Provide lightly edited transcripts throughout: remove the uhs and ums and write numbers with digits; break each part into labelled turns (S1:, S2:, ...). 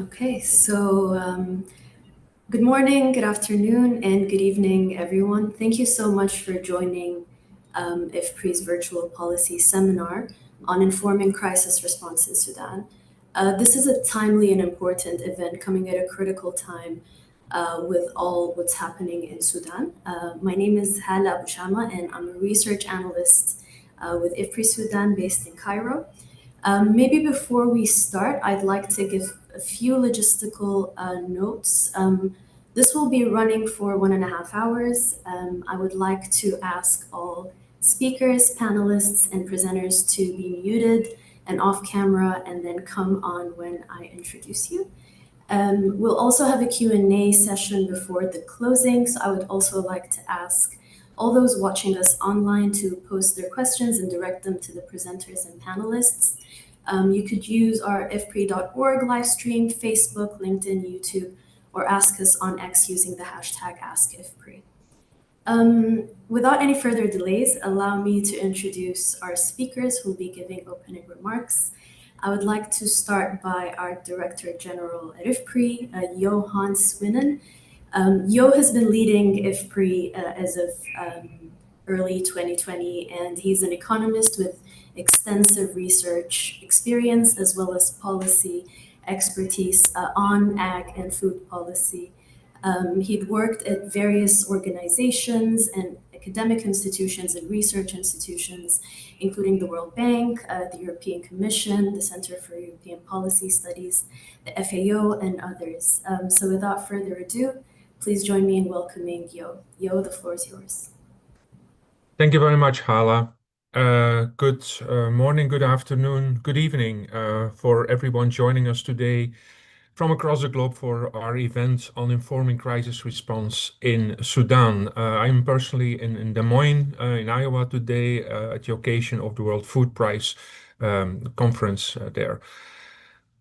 S1: Okay, so good morning, good afternoon, and good evening, everyone. Thank you so much for joining IFPRI's virtual policy seminar on informing crisis response in Sudan. This is a timely and important event coming at a critical time with all what's happening in Sudan. My name is Hala Abu Shama, and I'm a research analyst with IFPRI Sudan based in Cairo. Maybe before we start, I'd like to give a few logistical notes. This will be running for 1.5 hours. I would like to ask all speakers, panelists, and presenters to be muted and off camera and then come on when I introduce you. We'll also have a Q&A session before the closing, so I would also like to ask all those watching us online to post their questions and direct them to the presenters and panelists. You could use our ifpri.org live stream, Facebook, LinkedIn, YouTube, or ask us on X using the hashtag AskIFPRI. Without any further delays, allow me to introduce our speakers who will be giving opening remarks. I would like to start by our Director General at IFPRI, Johan Swinnen. Jo has been leading IFPRI as of early 2020, and he's an economist with extensive research experience as well as policy expertise on ag and food policy. He'd worked at various organizations and academic institutions and research institutions, including the World Bank, the European Commission, the Center for European Policy Studies, the FAO, and others. So without further ado, please join me in welcoming Jo. Jo, the floor is yours.
S2: Thank you very much, Hala. Good morning, good afternoon, good evening for everyone joining us today from across the globe for our event on informing crisis response in Sudan. I'm personally in Des Moines, in Iowa today at the occasion of the World Food Prize conference there.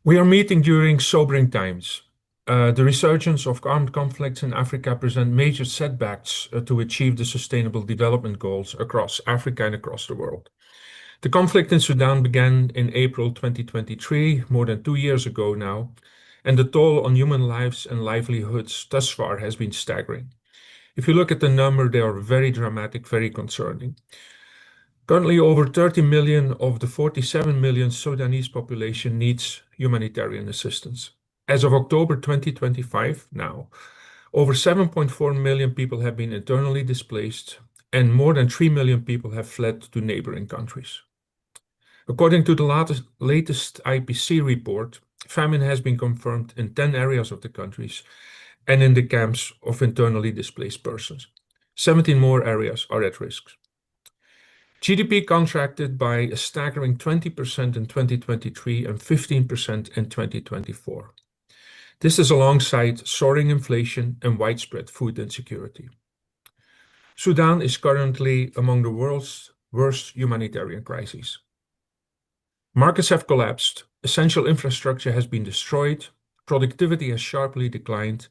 S2: We are meeting during sobering times. The resurgence of armed conflicts in Africa present major setbacks to achieve the Sustainable Development Goals across Africa and across the world. The conflict in Sudan began in April 2023, more than 2 years ago now, and the toll on human lives and livelihoods thus far has been staggering. If you look at the number, they are very dramatic, very concerning. Currently, over 30 million of the 47 million Sudanese population needs humanitarian assistance. As of October 2025 now, over 7.4 million people have been internally displaced and more than 3 million people have fled to neighboring countries. According to the latest IPC report, famine has been confirmed in 10 areas of the countries and in the camps of internally displaced persons. 17 more areas are at risk. GDP contracted by a staggering 20% in 2023 and 15% in 2024. This is alongside soaring inflation and widespread food insecurity. Sudan is currently among the world's worst humanitarian crises. Markets have collapsed, essential infrastructure has been destroyed, productivity has sharply declined,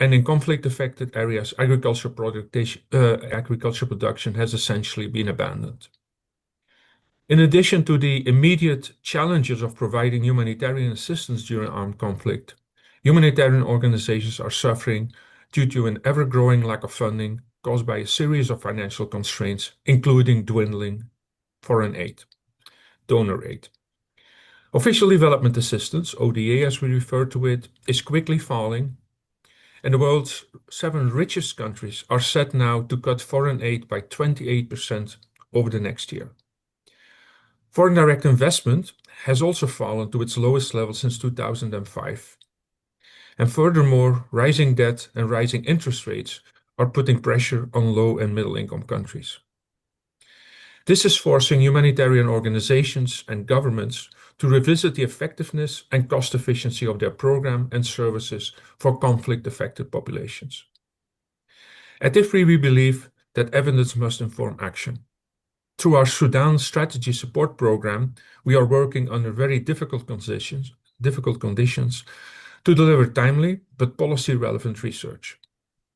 S2: and in conflict-affected areas, agriculture production has essentially been abandoned. In addition to the immediate challenges of providing humanitarian assistance during armed conflict, humanitarian organizations are suffering due to an ever-growing lack of funding caused by a series of financial constraints, including dwindling foreign aid, donor aid. Official development assistance, ODA as we refer to it, is quickly falling, and the world's 7 richest countries are set now to cut foreign aid by 28% over the next year. Foreign direct investment has also fallen to its lowest level since 2005. And furthermore, rising debt and rising interest rates are putting pressure on low and middle income countries. This is forcing humanitarian organizations and governments to revisit the effectiveness and cost efficiency of their program and services for conflict-affected populations. At IFPRI, we believe that evidence must inform action. Through our Sudan Strategy Support Program, we are working under very difficult conditions to deliver timely but policy-relevant research.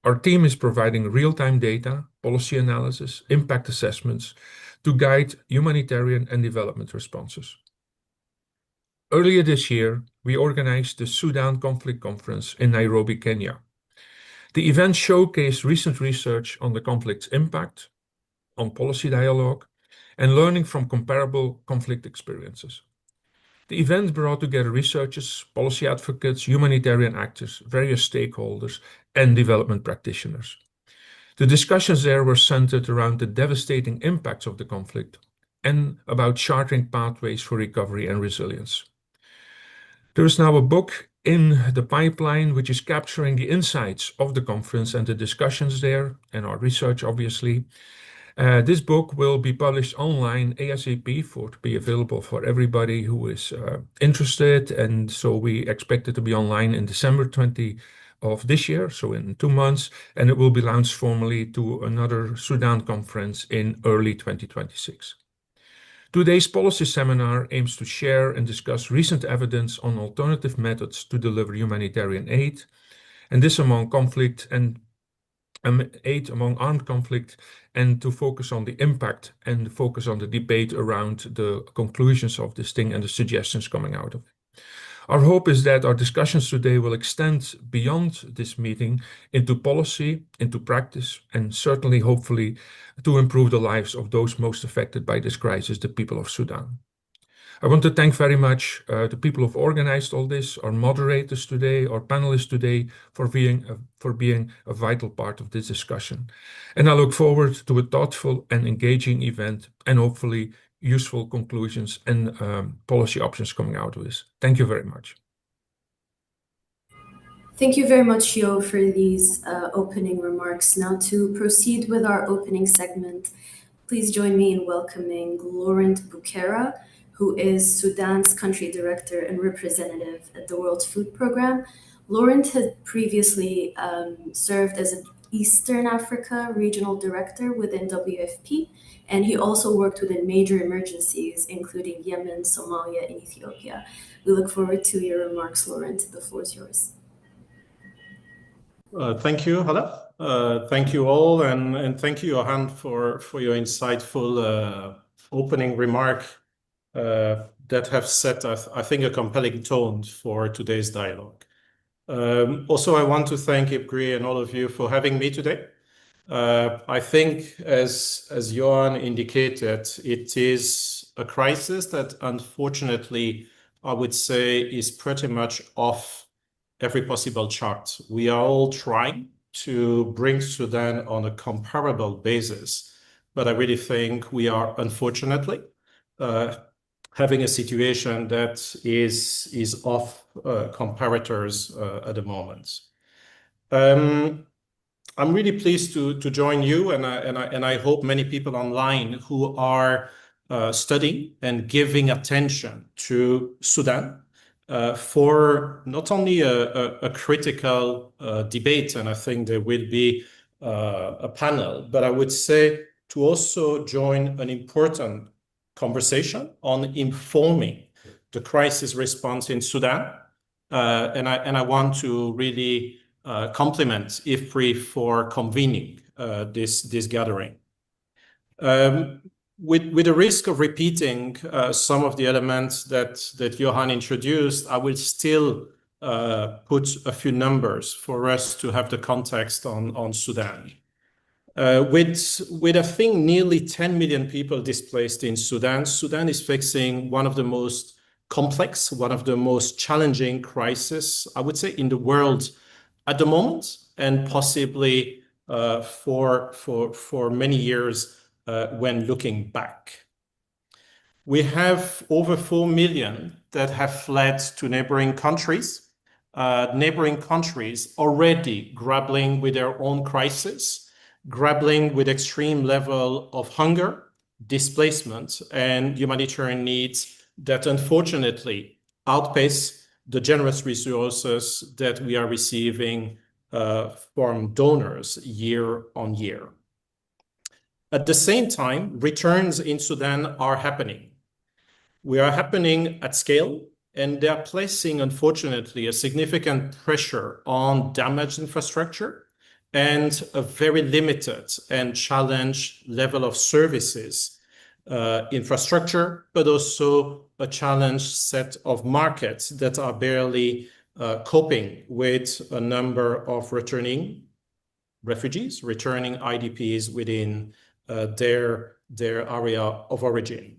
S2: Our team is providing real-time data, policy analysis, impact assessments to guide humanitarian and development responses. Earlier this year, we organized the Sudan Conflict Conference in Nairobi, Kenya. The event showcased recent research on the conflict's impact on policy dialogue and learning from comparable conflict experiences. The event brought together researchers, policy advocates, humanitarian actors, various stakeholders, and development practitioners. The discussions there were centered around the devastating impacts of the conflict and about charting pathways for recovery and resilience. There is now a book in the pipeline which is capturing the insights of the conference and the discussions there, and our research, obviously. This book will be published online ASAP to be available for everybody who is interested. And so we expect it to be online in December 20 of this year, so in 2 months, and it will be launched formally to another Sudan conference in early 2026. Today's policy seminar aims to share and discuss recent evidence on alternative methods to deliver humanitarian aid, and this among conflict and aid among armed conflict, and to focus on the impact and focus on the debate around the conclusions of this thing and the suggestions coming out of it. Our hope is that our discussions today will extend beyond this meeting into policy, into practice, and certainly, hopefully, to improve the lives of those most affected by this crisis, the people of Sudan. I want to thank very much the people who've organized all this, our moderators today, our panelists today, for being a vital part of this discussion. And I look forward to a thoughtful and engaging event and hopefully useful conclusions and policy options coming out of this. Thank you very much.
S1: Thank you very much, Yo, for these opening remarks. Now, to proceed with our opening segment, please join me in welcoming Laurent Bouquera, who is Sudan's country director and representative at the World Food Programme. Laurent had previously served as an Eastern Africa regional director within WFP, and he also worked within major emergencies, including Yemen, Somalia, and Ethiopia. We look forward to your remarks, Laurent. The floor is yours.
S3: Thank you, Hala. Thank you all, and thank you, Johan, for your insightful opening remark that have set, I think, a compelling tone for today's dialogue. Also, I want to thank IFPRI and all of you for having me today. I think, as Johan indicated, it is a crisis that, unfortunately, I would say is pretty much off every possible chart. We are all trying to bring Sudan on a comparable basis, but I really think we are, unfortunately, having a situation that is off comparators at the moment. I'm really pleased to join you, and I hope many people online who are studying and giving attention to Sudan for not only a critical debate, and I think there will be a panel, but I would say to also join an important conversation on informing the crisis response in Sudan. And I want to really compliment IFPRI for convening this gathering. With the risk of repeating some of the elements that Johan introduced, I will still put a few numbers for us to have the context on Sudan. With I think nearly 10 million people displaced in Sudan, Sudan is facing one of the most complex, one of the most challenging crises, I would say, in the world at the moment, and possibly for many years when looking back. We have over 4 million that have fled to neighboring countries already grappling with their own crisis, grappling with extreme level of hunger, displacement, and humanitarian needs that unfortunately outpace the generous resources that we are receiving from donors year on year. At the same time, returns in Sudan are happening. We are happening at scale, and they are placing, unfortunately, a significant pressure on damaged infrastructure and a very limited and challenged level of services infrastructure, but also a challenged set of markets that are barely coping with a number of returning refugees, returning IDPs within their area of origin.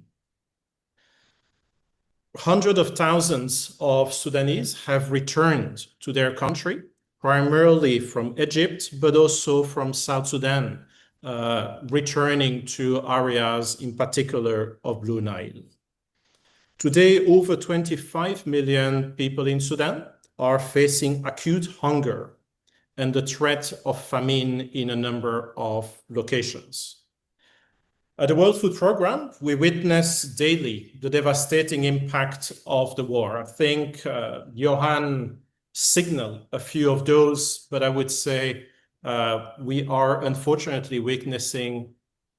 S3: Hundreds of thousands of Sudanese have returned to their country, primarily from Egypt, but also from South Sudan, returning to areas in particular of Blue Nile. Today, over 25 million people in Sudan are facing acute hunger and the threat of famine in a number of locations. At the World Food Programme, we witness daily the devastating impact of the war. I think Johan signaled a few of those, but I would say we are unfortunately witnessing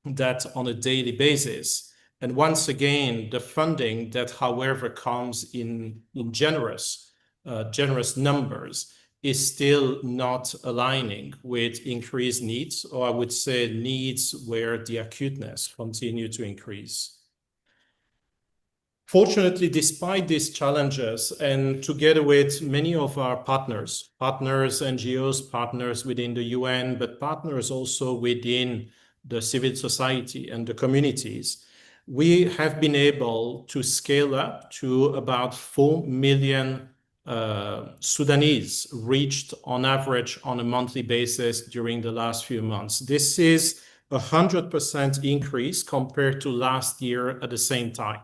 S3: that on a daily basis. And once again, the funding that, however, comes in generous numbers is still not aligning with increased needs, or I would say needs where the acuteness continue to increase. Fortunately, despite these challenges, and together with many of our partners, NGOs, partners within the UN, but partners also within the civil society and the communities, we have been able to scale up to about 4 million Sudanese reached on average on a monthly basis during the last few months. This is a 100% increase compared to last year at the same time.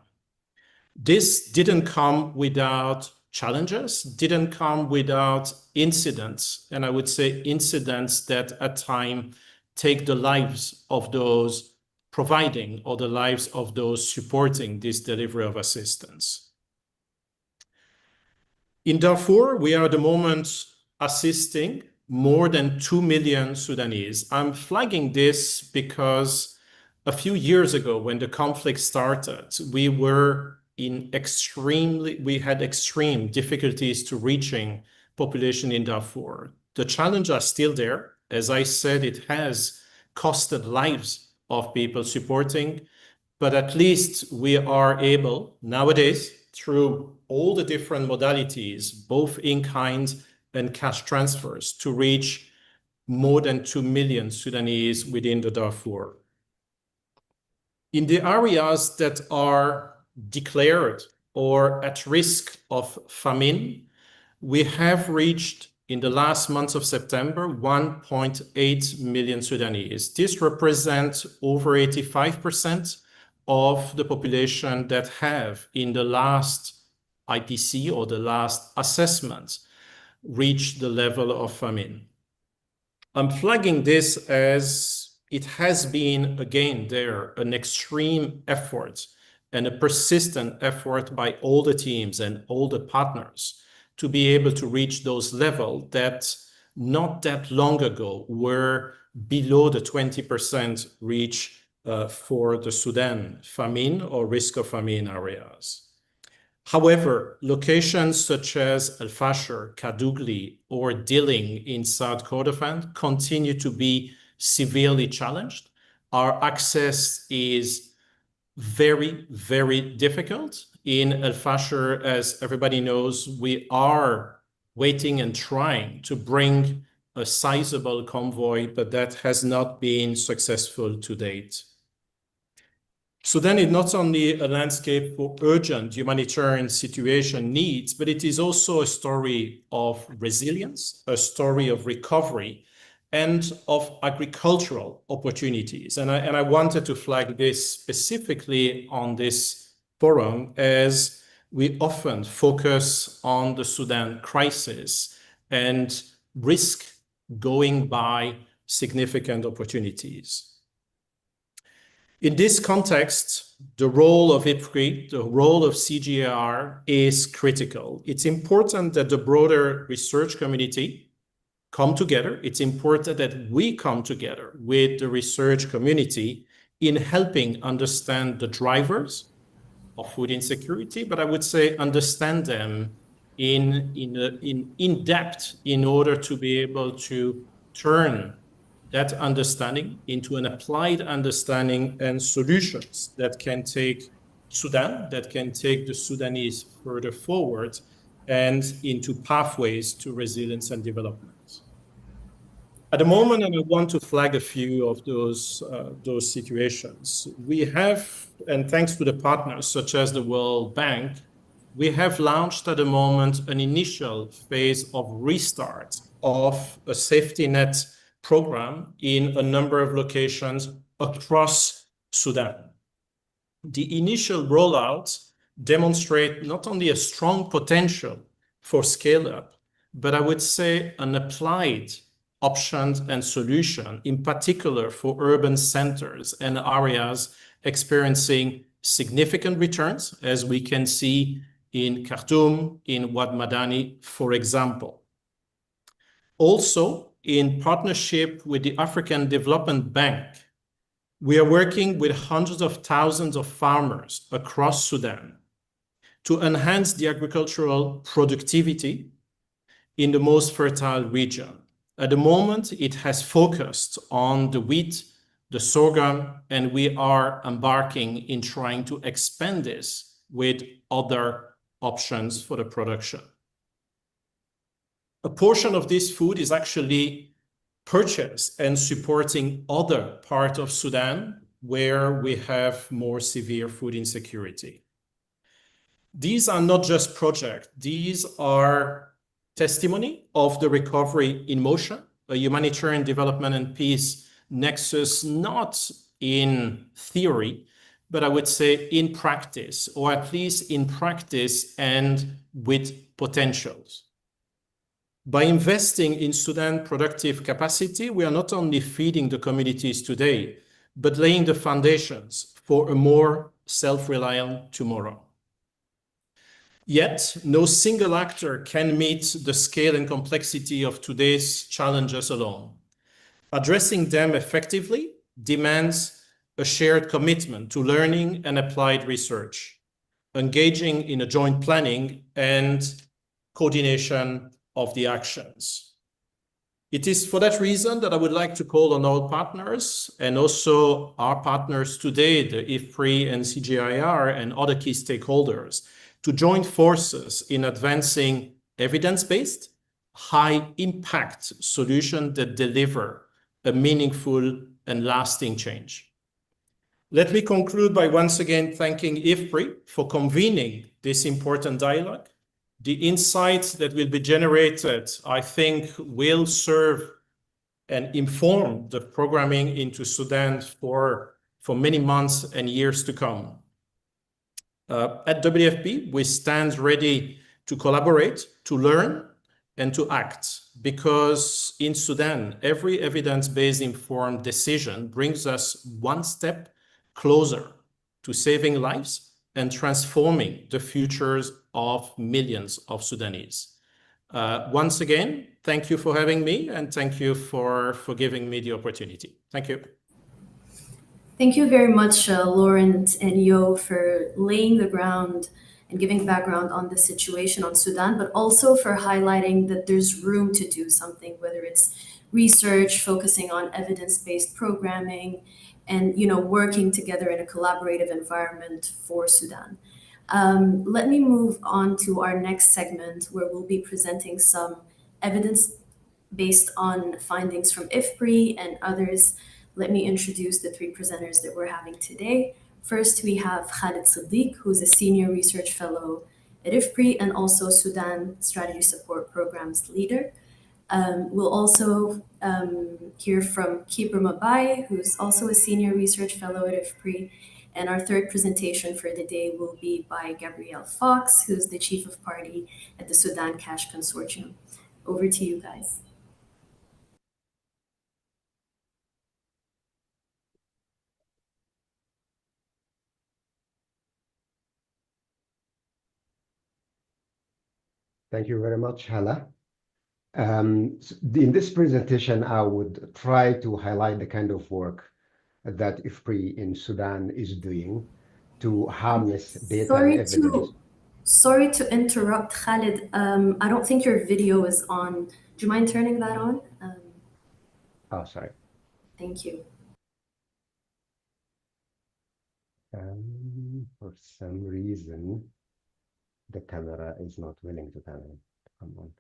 S3: This didn't come without challenges, didn't come without incidents, and I would say incidents that at times take the lives of those providing or the lives of those supporting this delivery of assistance. In Darfur, we are at the moment assisting more than 2 million Sudanese. I'm flagging this because a few years ago, when the conflict started, we had extreme difficulties to reaching population in Darfur. The challenges are still there. As I said, it has costed lives of people supporting, but at least we are able nowadays, through all the different modalities, both in kind and cash transfers, to reach more than 2 million Sudanese within the Darfur. In the areas that are declared or at risk of famine, we have reached in the last month of September 1.8 million Sudanese. This represents over 85% of the population that have in the last IPC or the last assessment reached the level of famine. I'm flagging this as it has been, again, an extreme effort and a persistent effort by all the teams and all the partners to be able to reach those levels that not that long ago were below the 20% reach for the Sudan famine or risk of famine areas. However, locations such as El Fasher, Kadugli, or Dilling in South Kordofan continue to be severely challenged. Our access is very, very difficult. In El Fasher, as everybody knows, we are waiting and trying to bring a sizable convoy, but that has not been successful to date. Sudan is not only a landscape for urgent humanitarian situation needs, but it is also a story of resilience, a story of recovery, and of agricultural opportunities. And I wanted to flag this specifically on this forum, as we often focus on the Sudan crisis and risk going by significant opportunities. In this context, the role of IFPRI, the role of CGIAR is critical. It's important that the broader research community come together. It's important that we come together with the research community in helping understand the drivers of food insecurity, but I would say understand them in depth in order to be able to turn that understanding into an applied understanding and solutions that can take Sudan, that can take the Sudanese further forward and into pathways to resilience and development. At the moment, and I want to flag a few of those situations. We have, and thanks to the partners such as the World Bank, we have launched at the moment an initial phase of restart of a safety net program in a number of locations across Sudan. The initial rollouts demonstrate not only a strong potential for scale up, but I would say an applied options and solution, in particular for urban centers and areas experiencing significant returns, as we can see in Khartoum, in Wad Madani, for example. Also, in partnership with the African Development Bank, we are working with hundreds of thousands of farmers across Sudan to enhance the agricultural productivity in the most fertile region. At the moment, it has focused on the wheat, the sorghum, and we are embarking in trying to expand this with other options for the production. A portion of this food is actually purchased and supporting other parts of Sudan where we have more severe food insecurity. These are not just projects, these are testimony of the recovery in motion, a humanitarian development and peace nexus, not in theory, but I would say in practice, or at least in practice and with potentials. By investing in Sudan productive capacity, we are not only feeding the communities today, but laying the foundations for a more self-reliant tomorrow. Yet, no single actor can meet the scale and complexity of today's challenges alone. Addressing them effectively demands a shared commitment to learning and applied research, engaging in a joint planning and coordination of the actions. It is for that reason that I would like to call on all partners and also our partners today, the IFPRI and CGIAR and other key stakeholders, to join forces in advancing evidence-based, high-impact solutions that deliver a meaningful and lasting change. Let me conclude by once again thanking IFPRI for convening this important dialogue. The insights that will be generated, I think, will serve and inform the programming into Sudan for many months and years to come. At WFP, we stand ready to collaborate, to learn, and to act, because in Sudan, every evidence-based informed decision brings us one step closer to saving lives and transforming the futures of millions of Sudanese. Once again, thank you for having me, and thank you for giving me the opportunity. Thank you.
S1: Thank you very much, Laurent and Yo, for laying the ground and giving background on the situation on Sudan, but also for highlighting that there's room to do something, whether it's research, focusing on evidence-based programming, and working together in a collaborative environment for Sudan. Let me move on to our next segment, where we'll be presenting some evidence based on findings from IFPRI and others. Let me introduce the three presenters that we're having today. First, we have Khalid Siddiq, who's a senior research fellow at IFPRI and also Sudan Strategy Support Programs leader. We'll also hear from Kibra Mabai, who's also a senior research fellow at IFPRI. And our third presentation for the day will be by Gabrielle Fox, who's the chief of party at the Sudan Cash Consortium. Over to you guys.
S4: Thank you very much, Hala. In this presentation, I would try to highlight the kind of work that IFPRI in Sudan is doing to harness data and evidence.
S1: Sorry to interrupt, Khalid. I don't think your video is on. Do you mind turning that on?
S4: Oh, sorry.
S1: Thank you.
S4: For some reason, the camera is not willing to come on.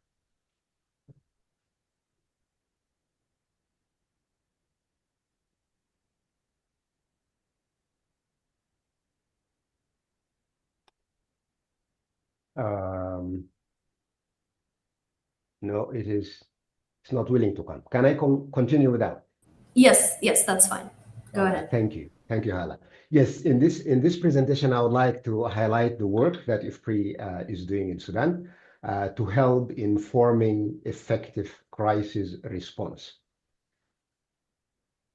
S4: No, it's not willing to come. Can I continue with that?
S1: Yes, that's fine. Go ahead.
S4: Thank you, Hala. Yes, in this presentation, I would like to highlight the work that IFPRI is doing in Sudan to help in forming effective crisis response.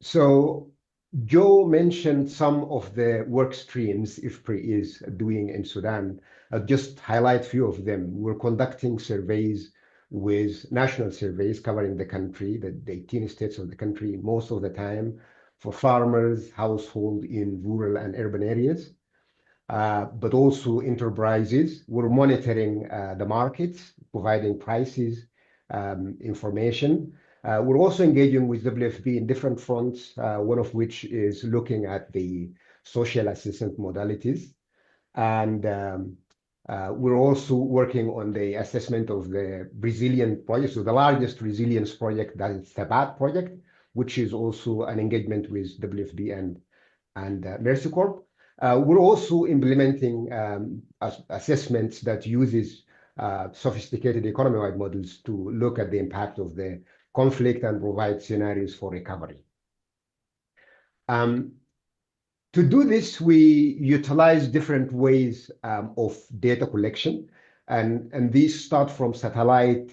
S4: So Joe mentioned some of the work streams IFPRI is doing in Sudan. I'll just highlight a few of them. We're conducting surveys with national surveys covering the country, the 18 states of the country, most of the time for farmers, household in rural and urban areas, but also enterprises. We're monitoring the markets, providing prices, information. We're also engaging with WFP in different fronts, one of which is looking at the social assistance modalities. And we're also working on the assessment of the resilient project. So the largest resilience project, that is the BAT project, which is also an engagement with WFP and Mercy Corp. We're also implementing assessments that uses sophisticated economy-wide models to look at the impact of the conflict and provide scenarios for recovery. To do this, we utilize different ways of data collection, and these start from satellite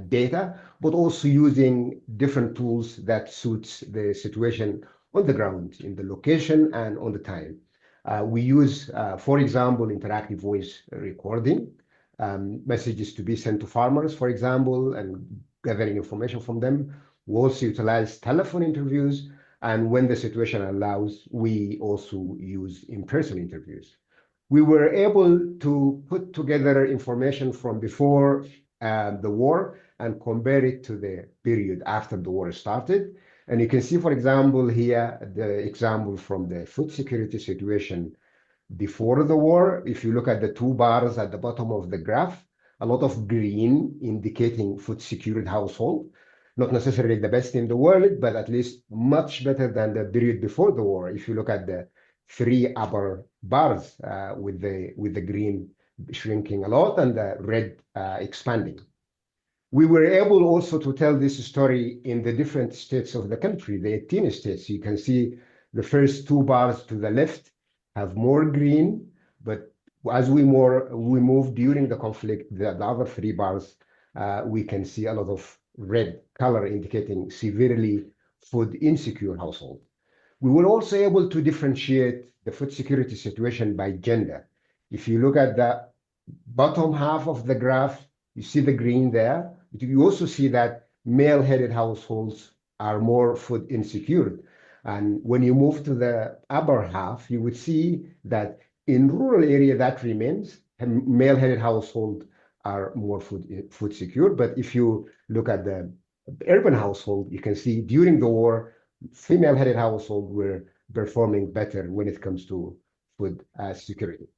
S4: data, but also using different tools that suits the situation on the ground, in the location and on the time. We use, for example, interactive voice recording, messages to be sent to farmers, for example, and gathering information from them. We also utilize telephone interviews, and when the situation allows, we also use in-person interviews. We were able to put together information from before the war and compare it to the period after the war started. And you can see, for example, here, the example from the food security situation before the war. If you look at the two bars at the bottom of the graph, a lot of green indicating food secured household. Not necessarily the best in the world, but at least much better than the period before the war. If you look at the three upper bars with the green shrinking a lot and the red expanding. We were able also to tell this story in the different states of the country, the 18 states. You can see the first two bars to the left have more green, but as we move during the conflict, the other three bars, we can see a lot of red color indicating severely food insecure household. We were also able to differentiate the food security situation by gender. If you look at the bottom half of the graph, you see the green there. You also see that male-headed households are more food insecure. And when you move to the upper half, you would see that in rural area that remains, male-headed households are more food secure. But if you look at the urban household, you can see during the war, female-headed households were performing better when it comes to food security.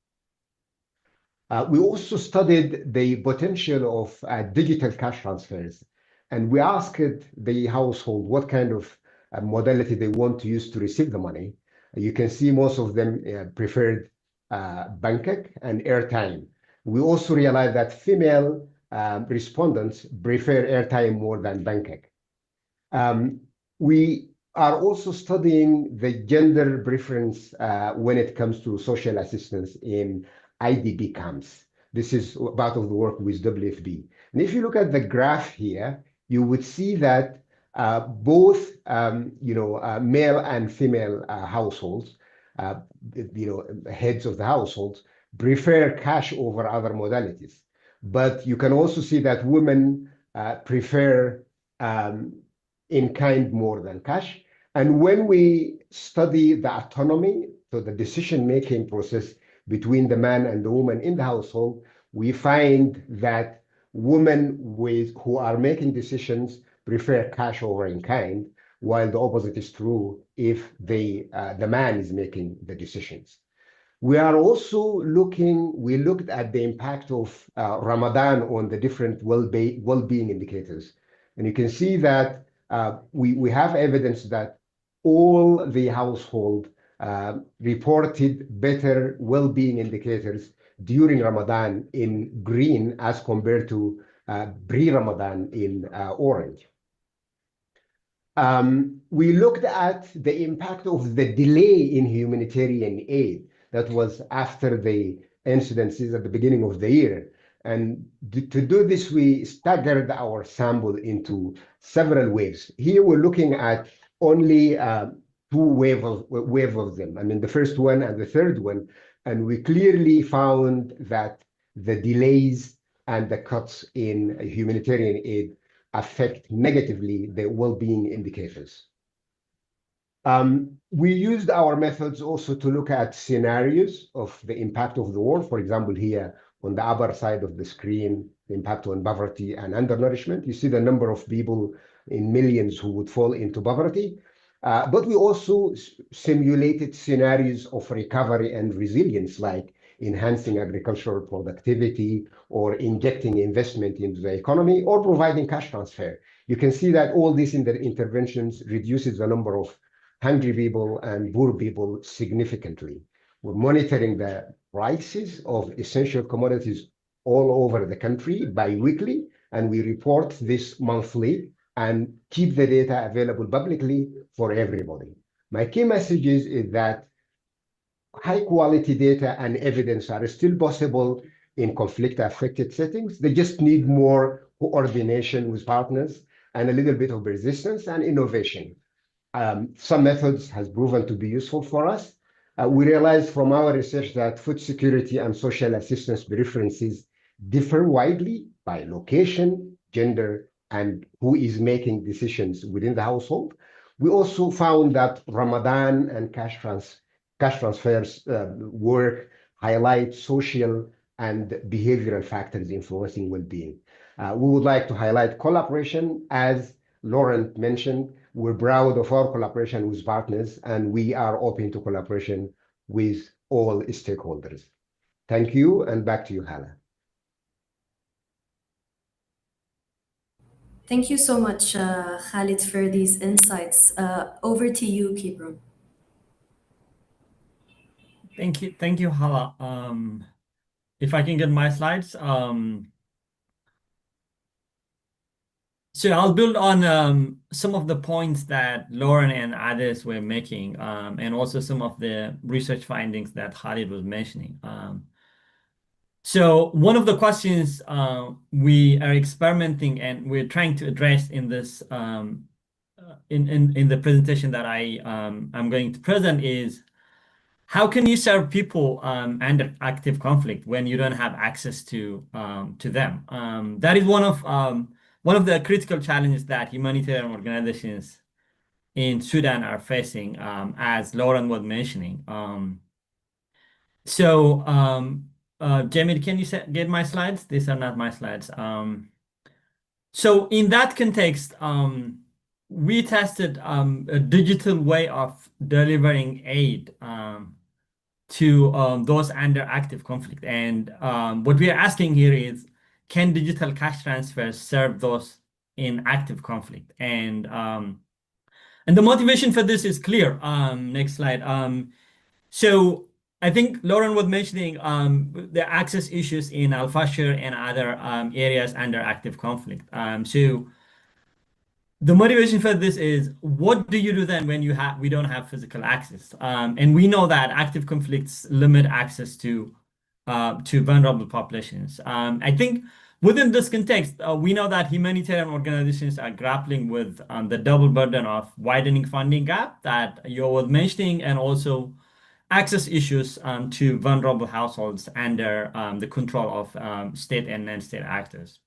S4: We also studied the potential of digital cash transfers, and we asked the household what kind of modality they want to use to receive the money. You can see most of them preferred Bangkok and airtime. We also realized that female respondents prefer airtime more than Bangkok. We are also studying the gender preference when it comes to social assistance in IDP camps. This is part of the work with WFP. And if you look at the graph here, you would see that both male and female households, heads of the households, prefer cash over other modalities. But you can also see that women prefer in kind more than cash. And when we study the autonomy, so the decision-making process between the man and the woman in the household, we find that women who are making decisions prefer cash over in kind, while the opposite is true if the man is making the decisions. We are also we looked at the impact of Ramadan on the different well-being indicators. And you can see that we have evidence that all the household reported better well-being indicators during Ramadan in green as compared to pre-Ramadan in orange. We looked at the impact of the delay in humanitarian aid that was after the incidences at the beginning of the year. And to do this, we staggered our sample into several waves. Here we're looking at only two wave of them. I mean, the first one and the third one. And we clearly found that the delays and the cuts in humanitarian aid affect negatively the well-being indicators. We used our methods also to look at scenarios of the impact of the war. For example, here on the upper side of the screen, the impact on poverty and undernourishment. You see the number of people in millions who would fall into poverty. But we also simulated scenarios of recovery and resilience, like enhancing agricultural productivity or injecting investment into the economy or providing cash transfer. You can see that all these interventions reduces the number of hungry people and poor people significantly. We're monitoring the prices of essential commodities all over the country bi-weekly, and we report this monthly and keep the data available publicly for everybody. My key message is that high quality data and evidence are still possible in conflict affected settings. They just need more coordination with partners and a little bit of resistance and innovation. Some methods has proven to be useful for us. We realized from our research that food security and social assistance preferences differ widely by location, gender, and who is making decisions within the household. We also found that Ramadan and cash transfers work highlight social and behavioral factors influencing well-being. We would like to highlight collaboration. As Laurent mentioned, we're proud of our collaboration with partners, and we are open to collaboration with all stakeholders. Thank you, and back to you, Hala.
S1: Thank you so much, Khalid, for these insights. Over to you, Kibron.
S5: Thank you, Hala. If I can get my slides. So I'll build on some of the points that Lauren and others were making, and also some of the research findings that Khalid was mentioning. So one of the questions we are experimenting and we're trying to address in this in the presentation that I'm going to present is, how can you serve people under active conflict when you don't have access to them? That is one of the critical challenges that humanitarian organizations in Sudan are facing, as Lauren was mentioning. Jamie, can you get my slides? These are not my slides. So in that context, we tested a digital way of delivering aid to those under active conflict. And what we are asking here is, can digital cash transfers serve those in active conflict? And the motivation for this is clear. Next slide. So I think Lauren was mentioning the access issues in Al-Fashir and other areas under active conflict. So the motivation for this is, what do you do then when we don't have physical access? And we know that active conflicts limit access to vulnerable populations. I think within this context, we know that humanitarian organizations are grappling with the double burden of widening funding gap that you were mentioning, and also access issues to vulnerable households under the control of state and non-state actors.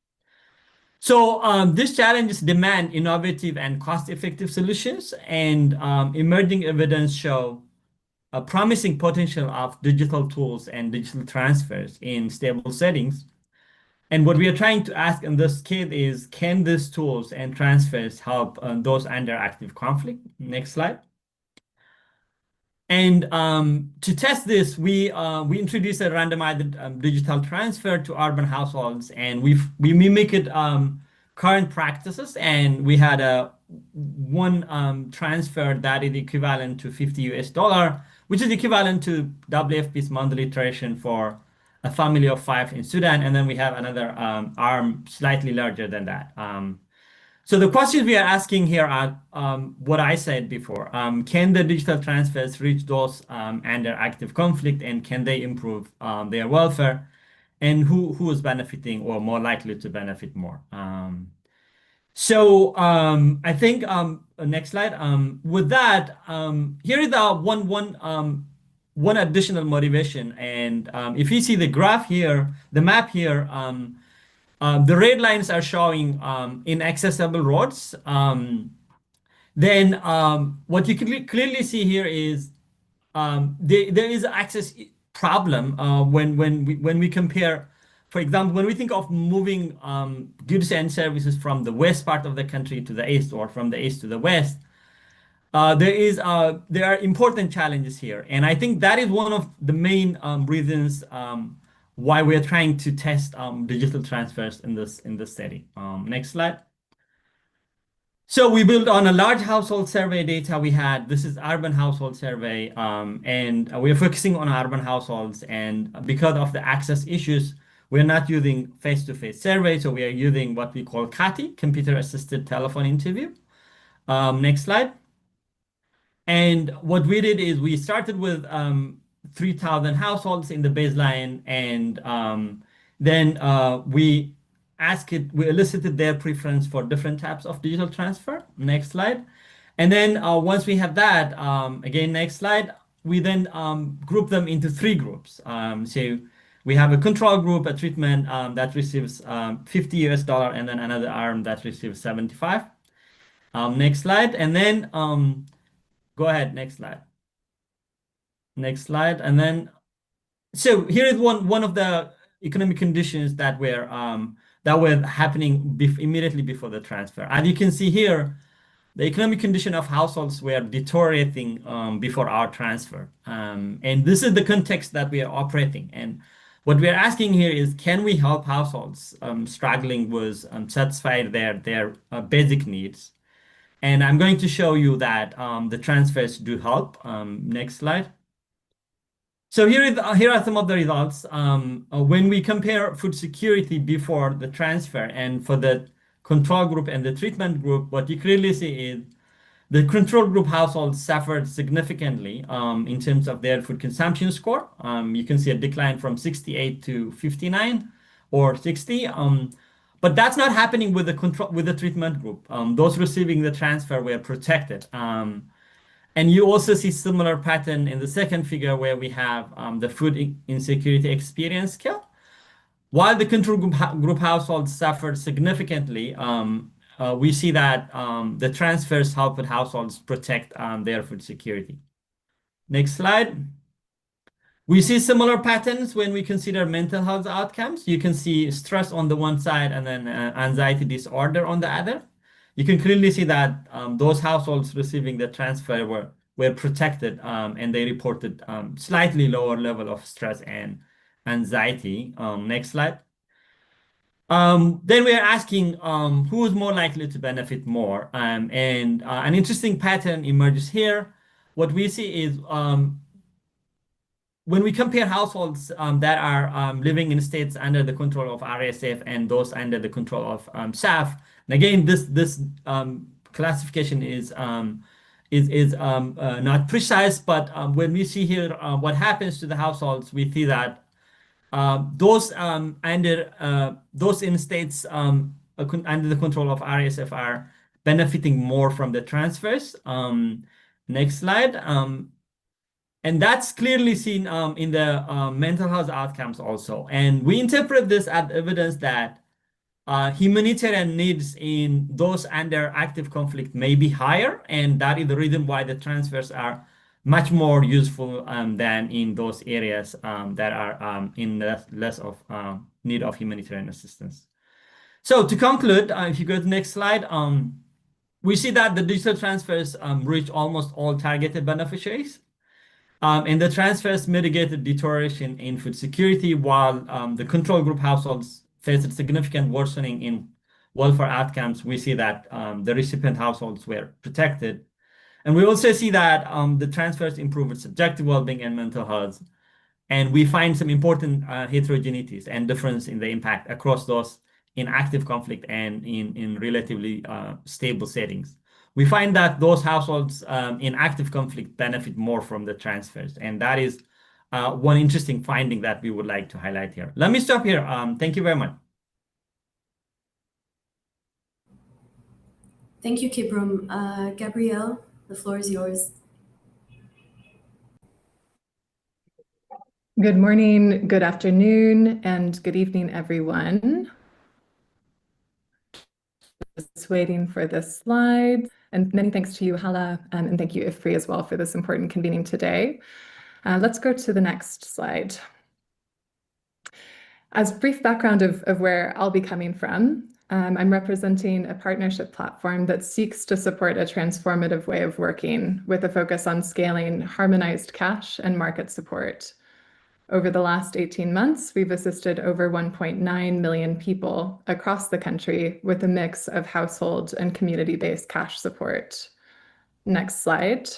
S5: So these challenges demand innovative and cost-effective solutions, and emerging evidence show a promising potential of digital tools and digital transfers in stable settings And what we are trying to ask in this case is, can these tools and transfers help those under active conflict? Next slide. And to test this, we introduced a randomized digital transfer to urban households, and we mimicked current practices, and we had a one transfer that is equivalent to $50, which is equivalent to WFP's monthly iteration for a family of 5 in Sudan, and then we have another arm slightly larger than that. So the questions we are asking here are what I said before. Can the digital transfers reach those under active conflict, and can they improve their welfare? And who is benefiting or more likely to benefit more? So I think next slide. With that, here is the one additional motivation. And if you see the graph here, the map here, the red lines are showing inaccessible roads. Then what you can clearly see here is there is an access problem when we compare. For example, when we think of moving goods and services from the west part of the country to the east, or from the east to the west, there are important challenges here, and I think that is one of the main reasons why we are trying to test digital transfers in this study. Next slide. So we built on a large household survey data we had. This is urban household survey, and we're focusing on urban households. And because of the access issues, we're not using face-to-face survey, so we are using what we call CATI, computer-assisted telephone interview. Next slide. And what we did is we started with 3,000 households in the baseline, and then we elicited their preference for different types of digital transfer. Next slide. And then once we have that, again, next slide, we then group them into 3 groups. So we have a control group, a treatment that receives $50, and then another arm that receives 75. Next slide. And then go ahead, next slide. Next slide. And then, so here is one of the economic conditions that were happening immediately before the transfer. As you can see here, the economic condition of households were deteriorating before our transfer. And this is the context that we are operating. And what we are asking here is, can we help households struggling with satisfy their basic needs? And I'm going to show you that the transfers do help. Next slide. So here are some of the results. When we compare food security before the transfer and for the control group and the treatment group, what you clearly see is the control group households suffered significantly in terms of their food consumption score. You can see a decline from 68 to 59 or 60. But that's not happening with the treatment group. Those receiving the transfer were protected. And you also see similar pattern in the second figure, where we have the food insecurity experience scale. While the control group households suffered significantly, we see that the transfers helped households protect their food security. Next slide. We see similar patterns when we consider mental health outcomes. You can see stress on the one side and then anxiety disorder on the other. You can clearly see that those households receiving the transfer were protected, and they reported slightly lower level of stress and anxiety. Next slide. Then we are asking who is more likely to benefit more, and an interesting pattern emerges here. What we see is when we compare households that are living in states under the control of RSF and those under the control of SAF, and again, this classification is not precise, but when we see here what happens to the households, we see that those in states under the control of RSF are benefiting more from the transfers. Next slide. And that's clearly seen in the mental health outcomes also. And we interpret this as evidence that humanitarian needs in those under active conflict may be higher, and that is the reason why the transfers are much more useful than in those areas that are in less of need of humanitarian assistance. So to conclude, if you go to the next slide, we see that the digital transfers reach almost all targeted beneficiaries. And the transfers mitigated deterioration in food security, while the control group households faced significant worsening in welfare outcomes. We see that the recipient households were protected. And we also see that the transfers improved subjective well-being and mental health. And we find some important heterogeneities and difference in the impact across those in active conflict and in relatively stable settings. We find that those households in active conflict benefit more from the transfers. And that is one interesting finding that we would like to highlight here. Let me stop here. Thank you very much.
S1: Thank you, Kibram. Gabrielle, the floor is yours.
S6: Good morning, good afternoon, and good evening, everyone. Just waiting for the slides. And many thanks to you, Hala, and thank you, IFPRI, as well, for this important convening today. Let's go to the next slide. As brief background of where I'll be coming from, I'm representing a partnership platform that seeks to support a transformative way of working with a focus on scaling harmonized cash and market support. Over the last 18 months, we've assisted over 1.9 million people across the country with a mix of household and community-based cash support. Next slide.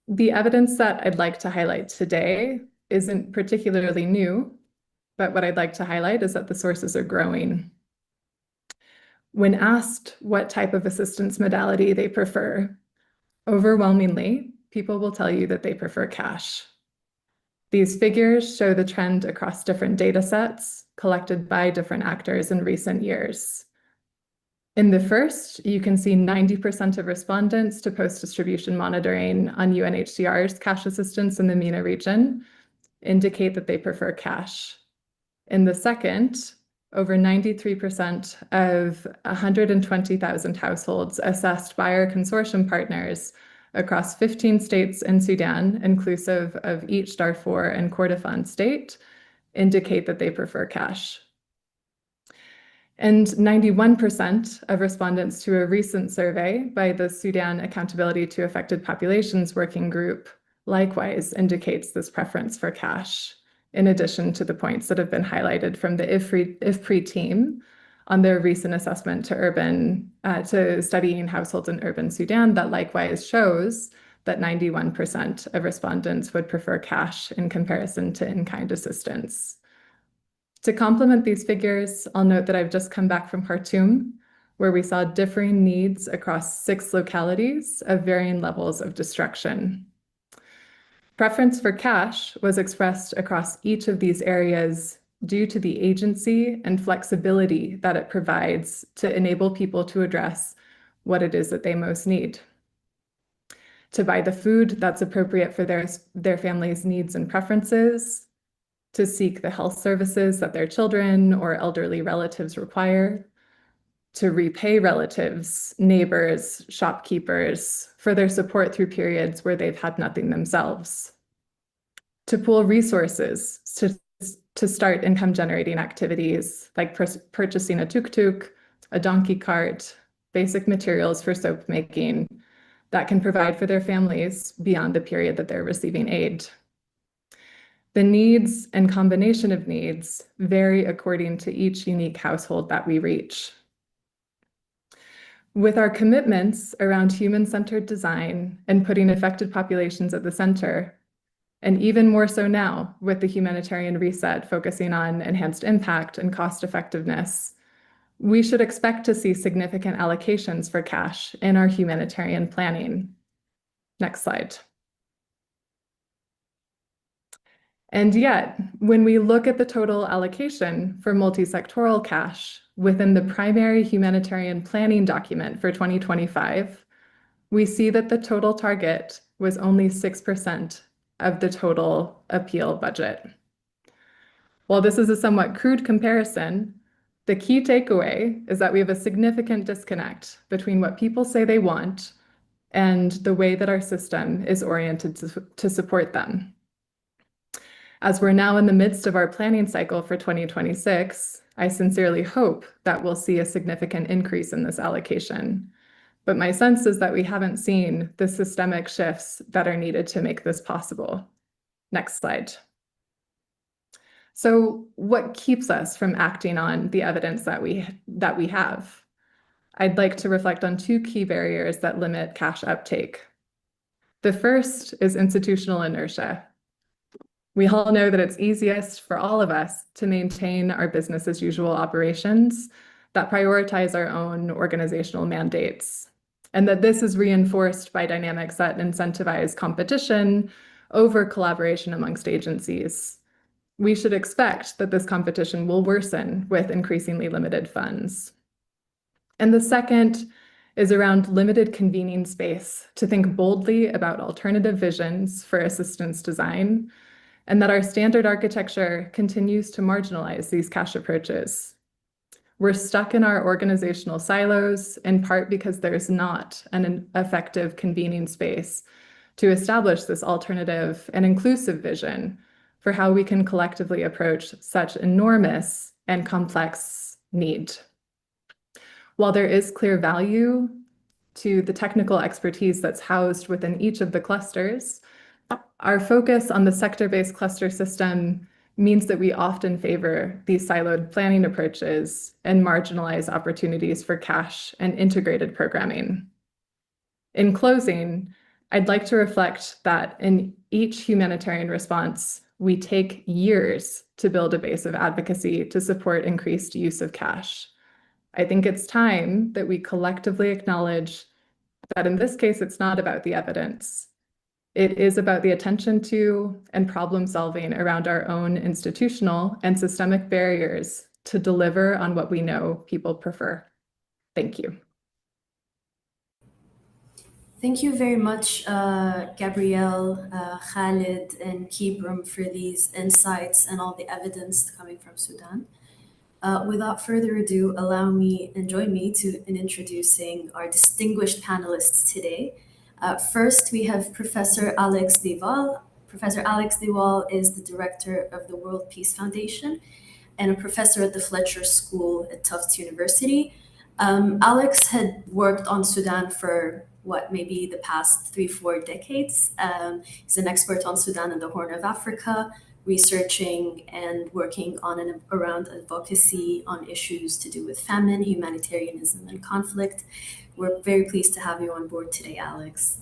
S6: The evidence that I'd like to highlight today isn't particularly new, but what I'd like to highlight is that the sources are growing. When asked what type of assistance modality they prefer, overwhelmingly, people will tell you that they prefer cash. These figures show the trend across different data sets collected by different actors in recent years. In the first, you can see 90% of respondents to post-distribution monitoring on UNHCR's cash assistance in the MENA region indicate that they prefer cash. In the second, over 93% of 120,000 households assessed by our consortium partners across 15 states in Sudan, inclusive of each Darfur and Kordofan state, indicate that they prefer cash. And 91% of respondents to a recent survey by the Sudan Accountability to Affected Populations Working Group likewise indicates this preference for cash, in addition to the points that have been highlighted from the IFPRI team on their recent assessment to studying households in urban Sudan that likewise shows that 91% of respondents would prefer cash in comparison to in-kind assistance. To complement these figures, I'll note that I've just come back from Khartoum, where we saw differing needs across 6 localities of varying levels of destruction. Preference for cash was expressed across each of these areas due to the agency and flexibility that it provides to enable people to address what it is that they most need. To buy the food that's appropriate for their family's needs and preferences, to seek the health services that their children or elderly relatives require, to repay relatives, neighbors, shopkeepers for their support through periods where they've had nothing themselves, to pool resources to start income-generating activities like purchasing a tuk-tuk, a donkey cart, basic materials for soap making that can provide for their families beyond the period that they're receiving aid. The needs and combination of needs vary according to each unique household that we reach. With our commitments around human-centered design and putting affected populations at the center, and even more so now with the humanitarian reset focusing on enhanced impact and cost effectiveness, we should expect to see significant allocations for cash in our humanitarian planning. Next slide. And yet, when we look at the total allocation for multi-sectoral cash within the primary humanitarian planning document for 2025, we see that the total target was only 6% of the total appeal budget. While this is a somewhat crude comparison, the key takeaway is that we have a significant disconnect between what people say they want and the way that our system is oriented to support them. As we're now in the midst of our planning cycle for 2026, I sincerely hope that we'll see a significant increase in this allocation. But my sense is that we haven't seen the systemic shifts that are needed to make this possible. Next slide. So what keeps us from acting on the evidence that we have? I'd like to reflect on two key barriers that limit cash uptake. The first is institutional inertia. We all know that it's easiest for all of us to maintain our business as usual operations that prioritize our own organizational mandates, and that this is reinforced by dynamics that incentivize competition over collaboration amongst agencies. We should expect that this competition will worsen with increasingly limited funds. And the second is around limited convening space to think boldly about alternative visions for assistance design, and that our standard architecture continues to marginalize these cash approaches. We're stuck in our organizational silos, in part because there's not an effective convening space to establish this alternative and inclusive vision for how we can collectively approach such enormous and complex need. While there is clear value to the technical expertise that's housed within each of the clusters, our focus on the sector-based cluster system means that we often favor these siloed planning approaches and marginalize opportunities for cash and integrated programming. In closing, I'd like to reflect that in each humanitarian response, we take years to build a base of advocacy to support increased use of cash. I think it's time that we collectively acknowledge that in this case, it's not about the evidence. It is about the attention to and problem solving around our own institutional and systemic barriers to deliver on what we know people prefer. Thank you.
S1: Thank you very much, Gabrielle, Khalid, and Kibram for these insights and all the evidence coming from Sudan. Without further ado, allow me and join me in introducing our distinguished panelists today. First, we have Professor Alex Deval. Professor Alex Deval is the director of the World Peace Foundation and a professor at the Fletcher School at Tufts University. Alex had worked on Sudan for maybe the past 3-4 decades. He's an expert on Sudan and the Horn of Africa, researching and working on and around advocacy on issues to do with famine, humanitarianism, and conflict. We're very pleased to have you on board today, Alex.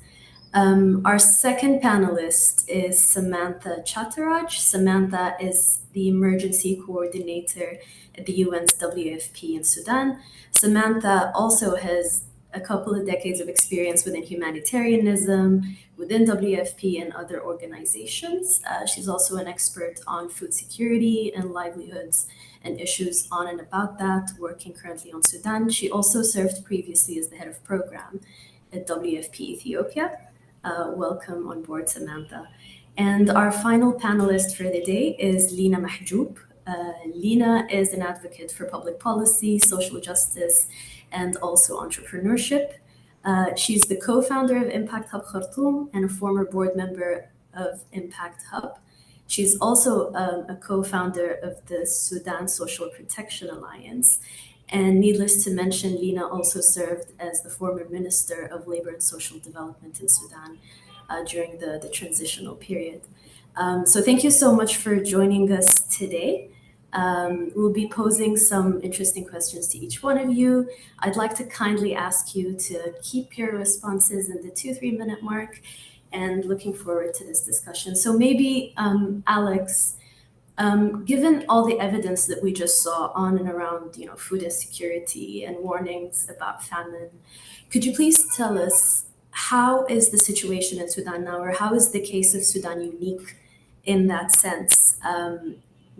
S1: Our second panelist is Samantha Chattaraj. Samantha is the emergency coordinator at the UN's WFP in Sudan. Samantha also has a couple of decades of experience within humanitarianism, within WFP and other organizations. She's also an expert on food security and livelihoods and issues on and about that, working currently on Sudan. She also served previously as the head of program at WFP Ethiopia. Welcome on board, Samantha. And our final panelist for the day is Lina Mahjoub. Lina is an advocate for public policy, social justice, and also entrepreneurship. She's the co-founder of Impact Hub Khartoum and a former board member of Impact Hub. She's also a co-founder of the Sudan Social Protection Alliance. And needless to mention, Lina also served as the former Minister of Labor and Social Development in Sudan during the transitional period. So thank you so much for joining us today. We'll be posing some interesting questions to each one of you. I'd like to kindly ask you to keep your responses in the 2-3 minute mark, and looking forward to this discussion. So maybe, Alex, given all the evidence that we just saw on and around, food insecurity and warnings about famine, could you please tell us how is the situation in Sudan now, or how is the case of Sudan unique in that sense?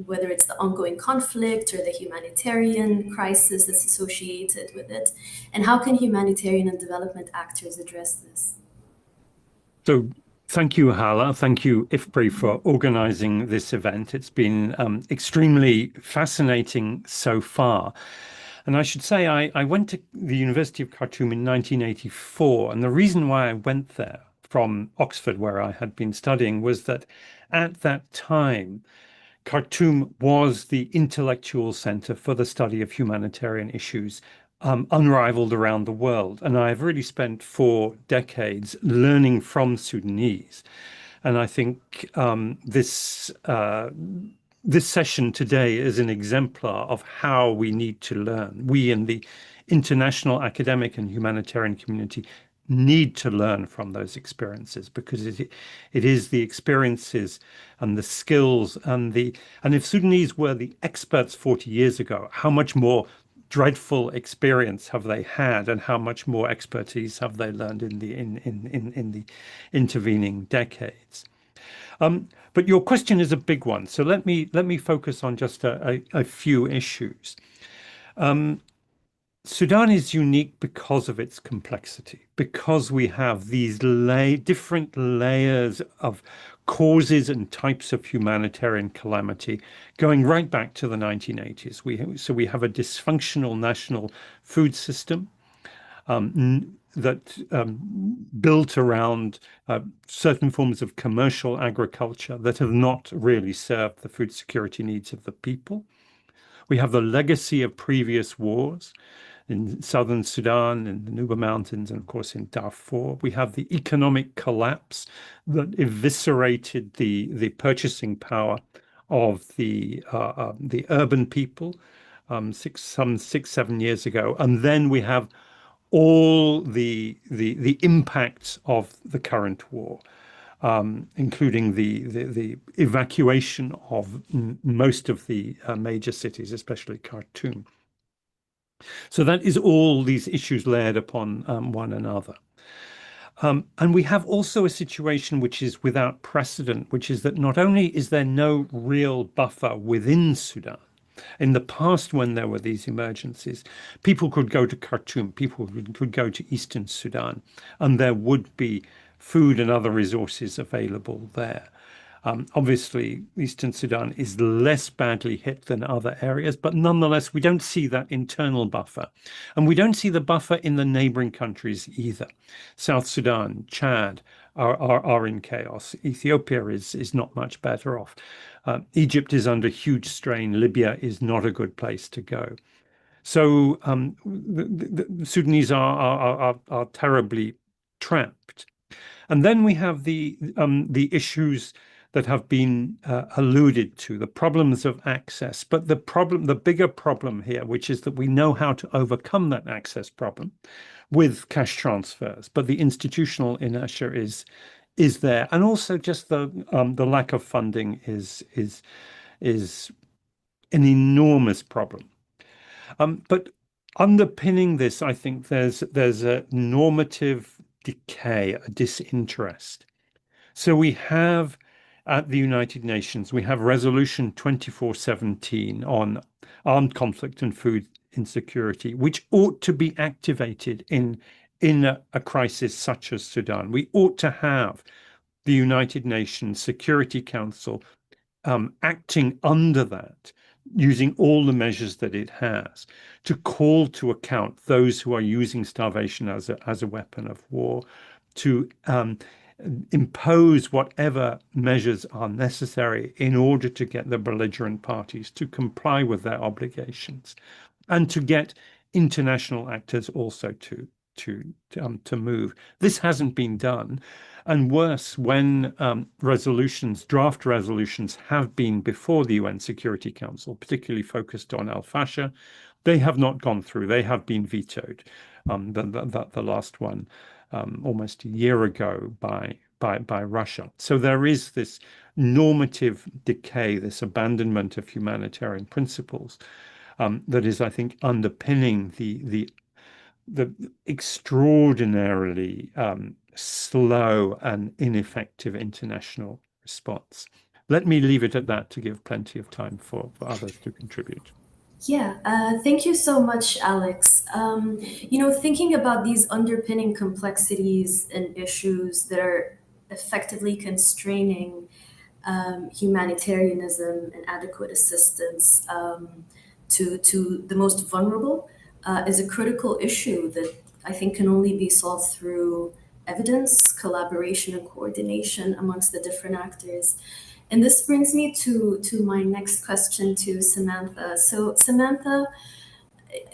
S1: Whether it's the ongoing conflict or the humanitarian crisis that's associated with it, and how can humanitarian and development actors address this?
S7: So thank you, Hala. Thank you, IFPRI, for organizing this event. It's been extremely fascinating so far. And I should say I went to the University of Khartoum in 1984, and the reason why I went there from Oxford, where I had been studying, was that at that time, Khartoum was the intellectual center for the study of humanitarian issues, unrivaled around the world. And I've really spent 4 decades learning from Sudanese. And I think this session today is an exemplar of how we need to learn. We in the international academic and humanitarian community need to learn from those experiences, because it is the experiences and the skills and if Sudanese were the experts 40 years ago, how much more dreadful experience have they had, and how much more expertise have they learned in the intervening decades? But your question is a big one, so let me focus on just a few issues. Sudan is unique because of its complexity, because we have these different layers of causes and types of humanitarian calamity going right back to the 1980s. So we have a dysfunctional national food system that built around certain forms of commercial agriculture that have not really served the food security needs of the people. We have the legacy of previous wars in southern Sudan, in the Nuba Mountains, and of course in Darfur. We have the economic collapse that eviscerated the purchasing power of the urban people some 6-7 years ago. And then we have all the impacts of the current war, including the evacuation of most of the major cities, especially Khartoum. So that is all these issues layered upon one another. And we have also a situation which is without precedent, which is that not only is there no real buffer within Sudan. In the past, when there were these emergencies, people could go to Khartoum, people could go to Eastern Sudan, and there would be food and other resources available there. Obviously, Eastern Sudan is less badly hit than other areas, but nonetheless, we don't see that internal buffer. And we don't see the buffer in the neighboring countries either. South Sudan, Chad are in chaos. Ethiopia is not much better off. Egypt is under huge strain. Libya is not a good place to go. So the Sudanese are terribly trapped. And then we have the issues that have been alluded to, the problems of access. But the bigger problem here, which is that we know how to overcome that access problem with cash transfers, but the institutional inertia is there, and also just the lack of funding is an enormous problem. But underpinning this, I think there's a normative decay, a disinterest. So we have at the United Nations, we have Resolution 2417 on armed conflict and food insecurity, which ought to be activated in a crisis such as Sudan. We ought to have the United Nations Security Council acting under that, using all the measures that it has to call to account those who are using starvation as a weapon of war, to impose whatever measures are necessary in order to get the belligerent parties to comply with their obligations, and to get international actors also to move. This hasn't been done. And worse, when draft resolutions have been before the UN Security Council, particularly focused on al-Fasher, they have not gone through. They have been vetoed. The last one almost a year ago by Russia. So there is this normative decay, this abandonment of humanitarian principles that is, I think, underpinning the extraordinarily slow and ineffective international response. Let me leave it at that to give plenty of time for others to contribute.
S1: Yeah, thank you so much, Alex. Thinking about these underpinning complexities and issues that are effectively constraining humanitarianism and adequate assistance to the most vulnerable is a critical issue that I think can only be solved through evidence, collaboration, and coordination amongst the different actors. And this brings me to my next question to Samantha. So Samantha,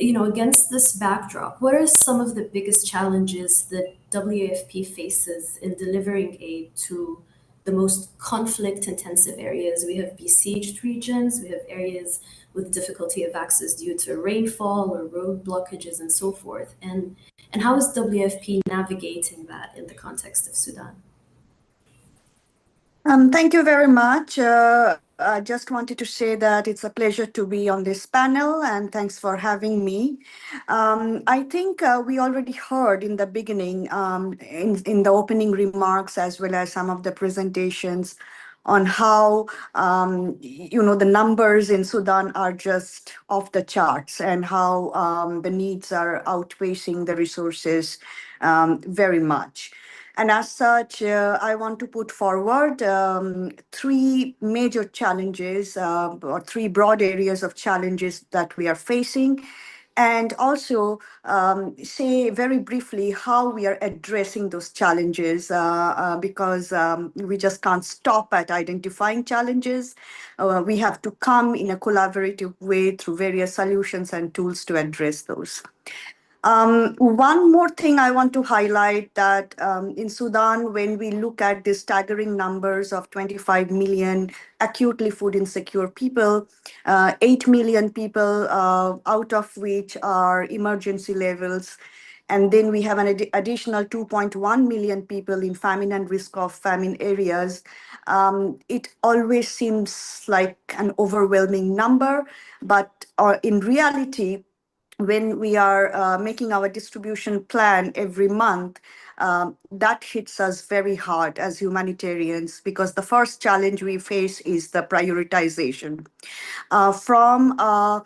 S1: against this backdrop, what are some of the biggest challenges that WAFP faces in delivering aid to the most conflict-intensive areas? We have besieged regions, we have areas with difficulty of access due to rainfall or road blockages and so forth. And how is WFP navigating that in the context of Sudan?
S8: Thank you very much. I just wanted to say that it's a pleasure to be on this panel, and thanks for having me. I think we already heard in the beginning, in the opening remarks, as well as some of the presentations, on how the numbers in Sudan are just off the charts, and how the needs are outpacing the resources very much. And as such, I want to put forward three major challenges, or three broad areas of challenges that we are facing, and also say very briefly how we are addressing those challenges, because we just can't stop at identifying challenges. We have to come in a collaborative way through various solutions and tools to address those. One more thing I want to highlight, that in Sudan, when we look at the staggering numbers of 25 million acutely food insecure people, 8 million people out of which are emergency levels, and then we have an additional 2.1 million people in famine and risk of famine areas. It always seems like an overwhelming number, but in reality, when we are making our distribution plan every month, that hits us very hard as humanitarians, because the first challenge we face is the prioritization. From a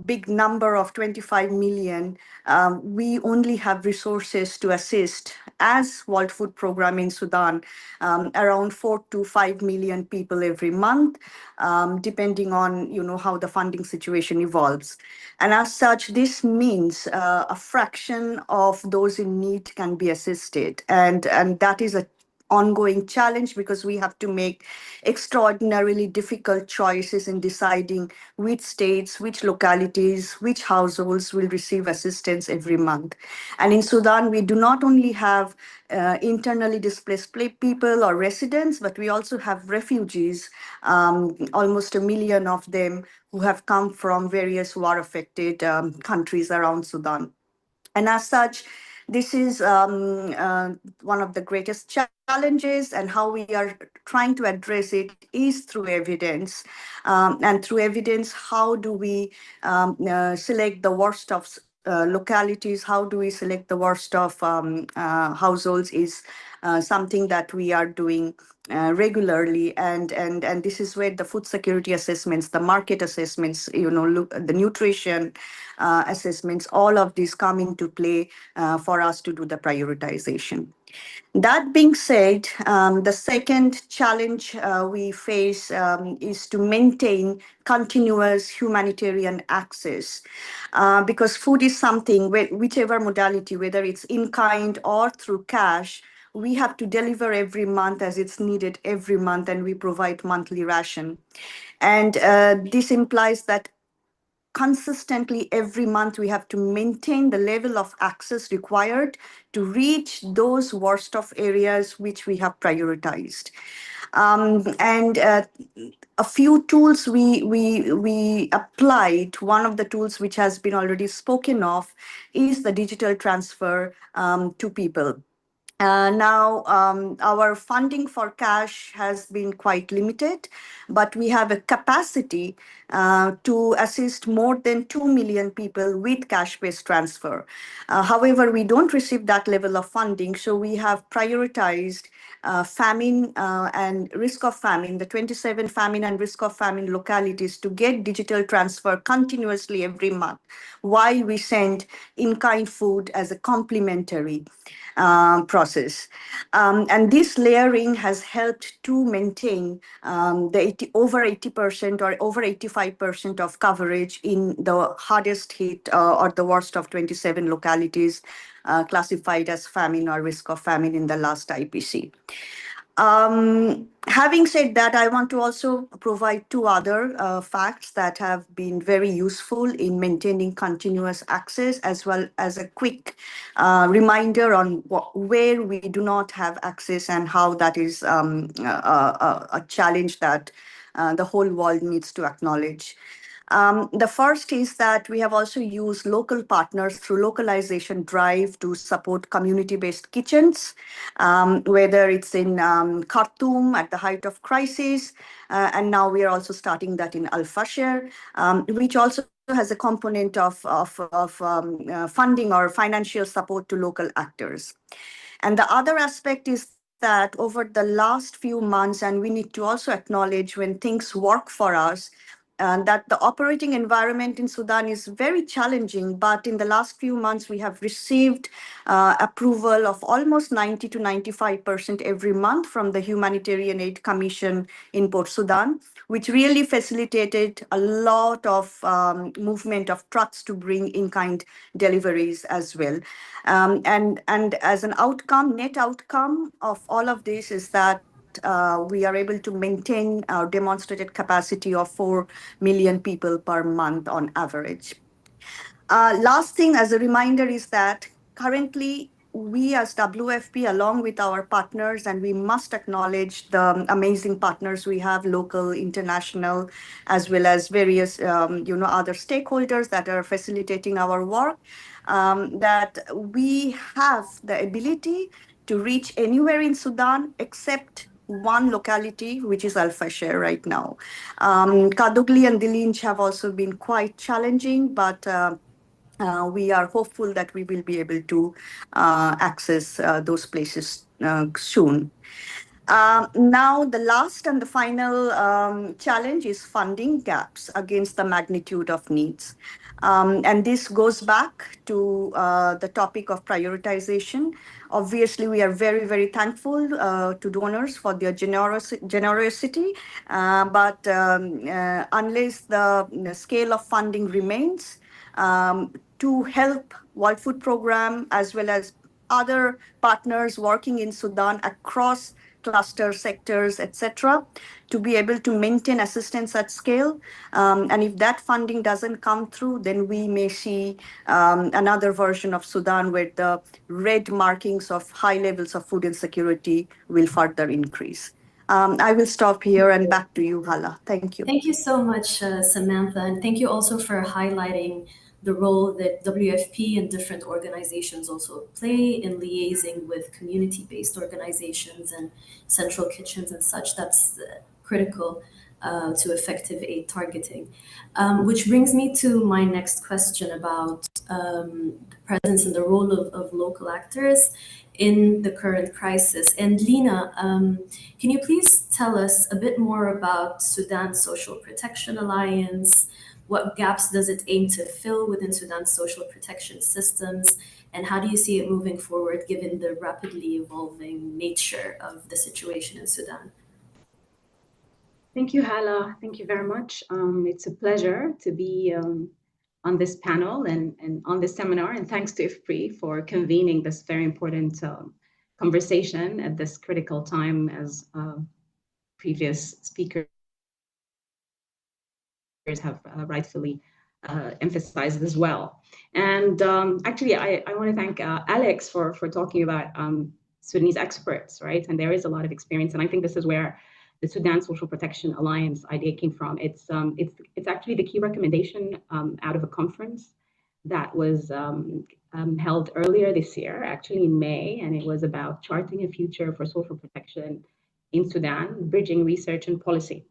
S8: big number of 25 million, we only have resources to assist, as World Food Programme in Sudan, around 4 to 5 million people every month, depending on how the funding situation evolves. And as such, this means a fraction of those in need can be assisted, and that is a ongoing challenge, because we have to make extraordinarily difficult choices in deciding which states, which localities, which households will receive assistance every month. And in Sudan, we do not only have internally displaced people or residents, but we also have refugees, almost 1 million of them, who have come from various war-affected countries around Sudan. And as such, this is one of the greatest challenges, and how we are trying to address it is through evidence. And through evidence, how do we select the worst of localities? How do we select the worst of households is something that we are doing regularly, and this is where the food security assessments, the market assessments, the nutrition assessments, all of these come into play for us to do the prioritization. That being said, the second challenge we face is to maintain continuous humanitarian access, because food is something, whichever modality, whether it's in kind or through cash, we have to deliver every month as it's needed every month, and we provide monthly ration. And this implies that consistently every month we have to maintain the level of access required to reach those worst off areas which we have prioritized. And a few tools we applied. One of the tools which has been already spoken of is the digital transfer to people. Now, our funding for cash has been quite limited, but we have a capacity to assist more than 2 million people with cash-based transfer. However, we don't receive that level of funding, so we have prioritized famine and risk of famine, the 27 famine and risk of famine localities, to get digital transfer continuously every month, while we send in-kind food as a complementary process. And this layering has helped to maintain over 80% or over 85% of coverage in the hardest hit or the worst of 27 localities classified as famine or risk of famine in the last IPC. Having said that, I want to also provide two other facts that have been very useful in maintaining continuous access, as well as a quick reminder on where we do not have access and how that is a challenge that the whole world needs to acknowledge. The first is that we have also used local partners through localization drive to support community-based kitchens, whether it's in Khartoum at the height of crisis, and now we are also starting that in Al-Fasher, which also has a component of funding or financial support to local actors. And the other aspect is that over the last few months, and we need to also acknowledge when things work for us, that the operating environment in Sudan is very challenging, but in the last few months, we have received approval of almost 90 to 95% every month from the Humanitarian Aid Commission in Port Sudan, which really facilitated a lot of movement of trucks to bring in-kind deliveries as well. And as an outcome, net outcome of all of this is that we are able to maintain our demonstrated capacity of 4 million people per month on average. Last thing as a reminder is that currently we as WFP, along with our partners, and we must acknowledge the amazing partners we have, local, international, as well as various other stakeholders that are facilitating our work, that we have the ability to reach anywhere in Sudan except one locality, which is Al-Fasher right now. Kadugli and Dilinj have also been quite challenging, but we are hopeful that we will be able to access those places soon. Now, the last and the final challenge is funding gaps against the magnitude of needs. And this goes back to the topic of prioritization. Obviously, we are very, very thankful to donors for their generosity, but unless the scale of funding remains, to help World Food Programme as well as other partners working in Sudan across cluster sectors, etc., to be able to maintain assistance at scale. And if that funding doesn't come through, then we may see another version of Sudan where the red markings of high levels of food insecurity will further increase. I will stop here and back to you, Hala. Thank you.
S1: Thank you so much, Samantha, and thank you also for highlighting the role that WFP and different organizations also play in liaising with community-based organizations and central kitchens and such. That's critical to effective aid targeting. Which brings me to my next question about the presence and the role of local actors in the current crisis. And Lina, can you please tell us a bit more about Sudan's Social Protection Alliance? What gaps does it aim to fill within Sudan's social protection systems? And how do you see it moving forward given the rapidly evolving nature of the situation in Sudan?
S9: Thank you, Hala. Thank you very much. It's a pleasure to be on this panel and on this seminar. And thanks to IFPRI for convening this very important conversation at this critical time, as previous speakers have rightfully emphasized as well. And actually, I want to thank Alex for talking about Sudanese experts, right? And there is a lot of experience. And I think this is where the Sudan Social Protection Alliance idea came from. It's actually the key recommendation out of a conference that was held earlier this year, actually in May, and it was about charting a future for social protection in Sudan, bridging research and policy.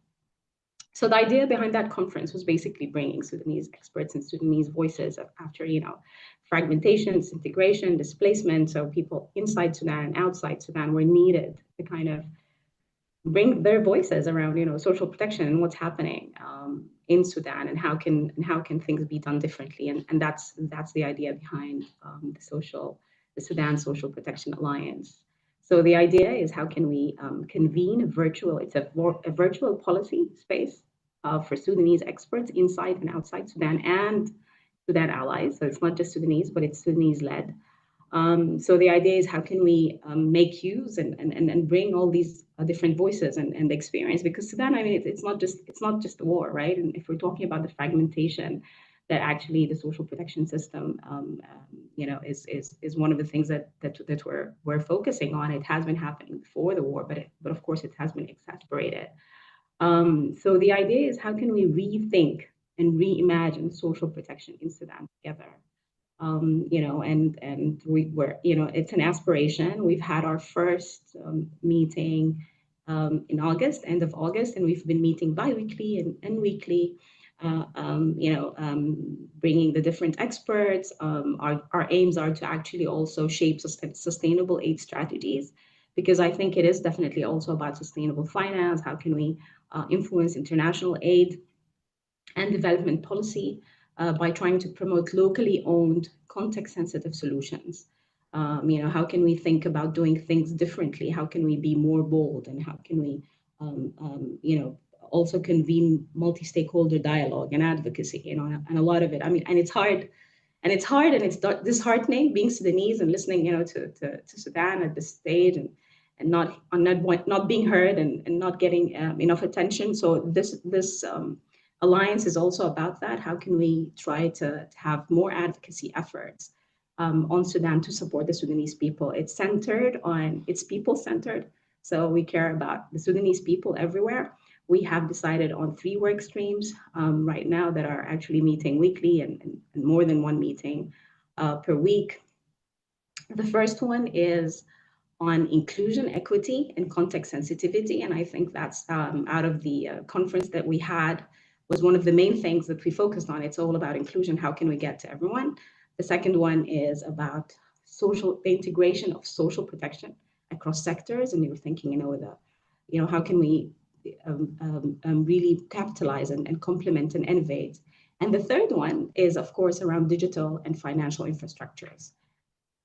S9: So the idea behind that conference was basically bringing Sudanese experts and Sudanese voices after, fragmentation, disintegration, displacement. So people inside Sudan and outside Sudan were needed to kind of bring their voices around, social protection and what's happening in Sudan and how can things be done differently. And that's the idea behind the Sudan Social Protection Alliance. So the idea is how can we convene a virtual policy space for Sudanese experts inside and outside Sudan and Sudan allies. So it's not just Sudanese, but it's Sudanese led, So the idea is how can we make use and bring all these different voices and experience, because Sudan, I mean, it's not just the war, right? And if we're talking about the fragmentation, that actually the social protection system, is one of the things that we're focusing on. It has been happening before the war, but of course it has been exacerbated. So the idea is how can we rethink and reimagine social protection in Sudan together? And we were, it's an aspiration. We've had our first meeting in August, end of August, and we've been meeting bi-weekly and weekly, bringing the different experts. Our aims are to actually also shape sustainable aid strategies, because I think it is definitely also about sustainable finance. How can we influence international aid and development policy by trying to promote locally owned, context-sensitive solutions? How can we think about doing things differently? How can we be more bold? And how can we, also convene multi-stakeholder dialogue and advocacy? And a lot of it. I mean, and it's hard. And it's disheartening being Sudanese and listening, to Sudan at this stage and not being heard and not getting enough attention. So this alliance is also about that. How can we try to have more advocacy efforts on Sudan to support the Sudanese people? It's people-centered. So we care about the Sudanese people everywhere. We have decided on 3 work streams right now that are actually meeting weekly and more than one meeting per week. The first one is on inclusion, equity, and context sensitivity. And I think that's out of the conference that we had, was one of the main things that we focused on. It's all about inclusion. How can we get to everyone? The second one is about the integration of social protection across sectors. And we were thinking, how can we really capitalize and complement and innovate? And the third one is, of course, around digital and financial infrastructures.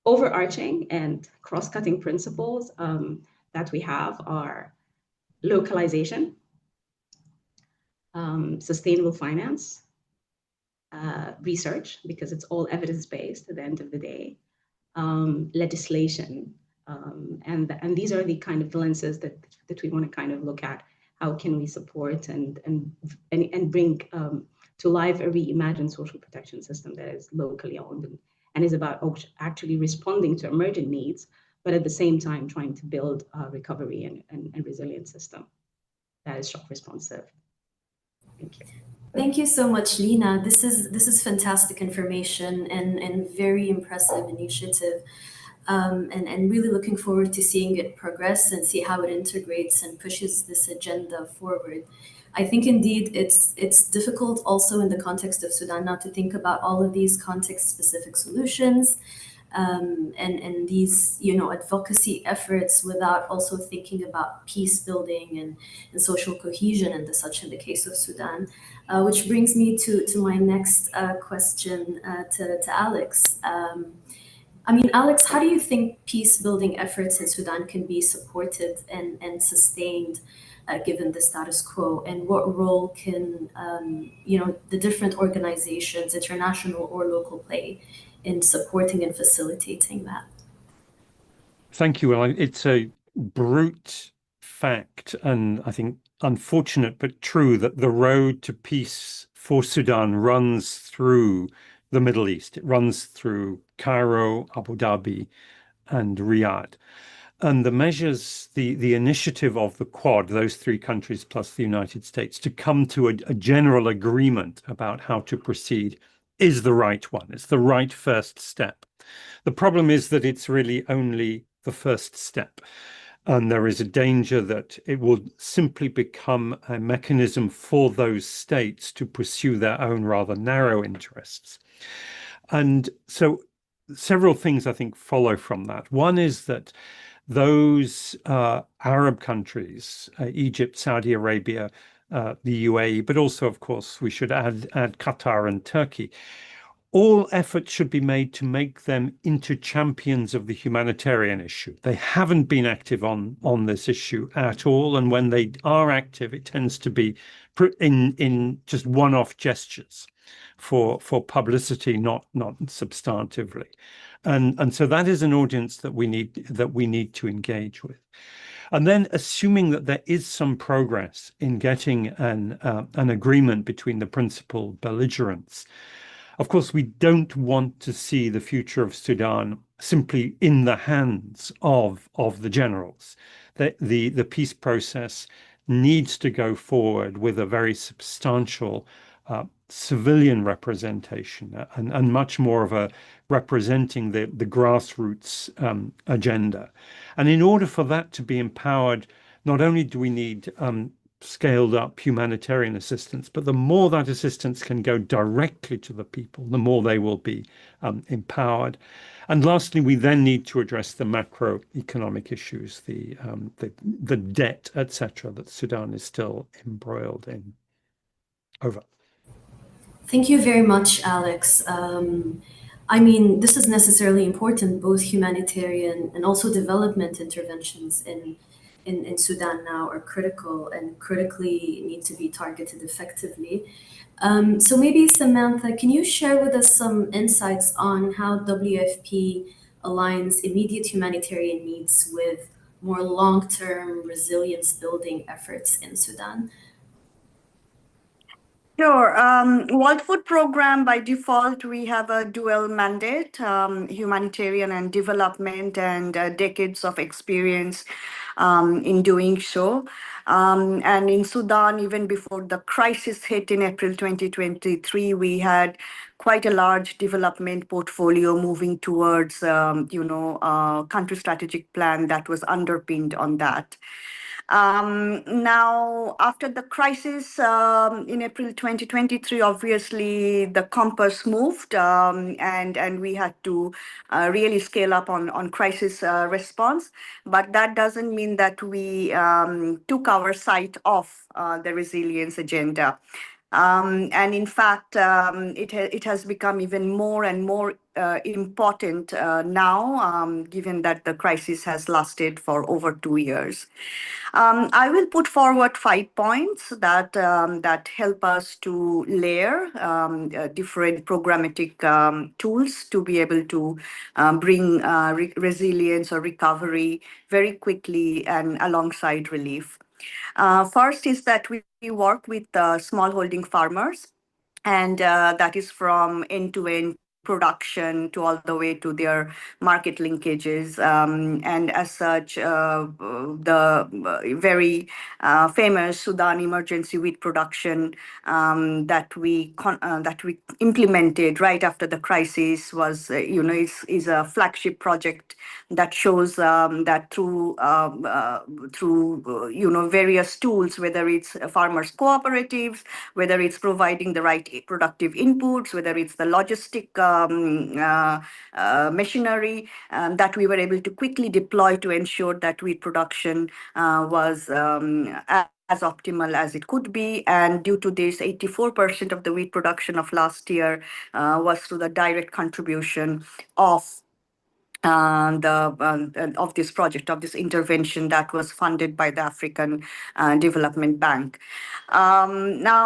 S9: Overarching and cross-cutting principles that we have are localization, sustainable finance, research, because it's all evidence-based at the end of the day, legislation, and these are the kind of lenses that we want to kind of look at. How can we support and bring to life a reimagined social protection system that is locally owned and is about actually responding to emergent needs, but at the same time trying to build a recovery and resilient system that is shock responsive. Thank you.
S1: Thank you so much, Lina. This is fantastic information and very impressive initiative. And really looking forward to seeing it progress and see how it integrates and pushes this agenda forward. I think indeed it's difficult also in the context of Sudan now to think about all of these context-specific solutions and these advocacy efforts without also thinking about peace building and social cohesion and such in the case of Sudan, which brings me to my next question to Alex. Alex, how do you think peace-building efforts in Sudan can be supported and sustained given the status quo? And what role can the different organizations, international or local, play in supporting and facilitating that?
S7: Thank you. Well, it's a brute fact, and I think unfortunate but true, that the road to peace for Sudan runs through the Middle East. It runs through Cairo, Abu Dhabi, and Riyadh. And the measures, the initiative of the Quad, those 3 countries plus the United States, to come to a general agreement about how to proceed is the right one. It's the right first step. The problem is that it's really only the first step. And there is a danger that it will simply become a mechanism for those states to pursue their own rather narrow interests. And so several things, I think, follow from that. One is that those Arab countries, Egypt, Saudi Arabia, the UAE, but also, of course, we should add Qatar and Turkey, all efforts should be made to make them into champions of the humanitarian issue. They haven't been active on this issue at all. And when they are active, it tends to be in just one-off gestures. for publicity, not substantively. And so that is an audience that we need to engage with. And then assuming that there is some progress in getting an agreement between the principal belligerents. Of course, we don't want to see the future of Sudan simply in the hands of the generals. The peace process needs to go forward with a very substantial civilian representation and much more of a representing the grassroots agenda. And in order for that to be empowered, not only do we need scaled up humanitarian assistance, but the more that assistance can go directly to the people, the more they will be empowered. And lastly, we then need to address the macroeconomic issues, the debt, etc., that Sudan is still embroiled in. Over.
S1: Thank you very much, Alex. I mean, this is necessarily important, both humanitarian and also development interventions in Sudan now are critical and critically need to be targeted effectively. So maybe Samantha, can you share with us some insights on how WFP aligns immediate humanitarian needs with more long-term resilience building efforts in Sudan?
S8: Sure. World Food Program, by default, we have a dual mandate, humanitarian and development, and decades of experience in doing so. And in Sudan, even before the crisis hit in April 2023, we had quite a large development portfolio moving towards, country strategic plan that was underpinned on that. Now, after the crisis in April 2023, obviously the compass moved and we had to really scale up on crisis response. But that doesn't mean that we took our sight off the resilience agenda. And in fact, it has become even more and more important now, given that the crisis has lasted for over 2 years. I will put forward 5 points that help us to layer different programmatic tools to be able to bring resilience or recovery very quickly and alongside relief. First is that we work with smallholding farmers, and that is from end-to-end production to all the way to their market linkages. And as such, the very famous Sudan emergency wheat production that we implemented right after the crisis was, is a flagship project that shows that through various tools, whether it's farmers cooperatives, whether it's providing the right productive inputs, whether it's the logistic machinery, that we were able to quickly deploy to ensure that wheat production was as optimal as it could be. And due to this, 84% of the wheat production of last year was through the direct contribution of of this project, of this intervention that was funded by the African Development Bank. Apart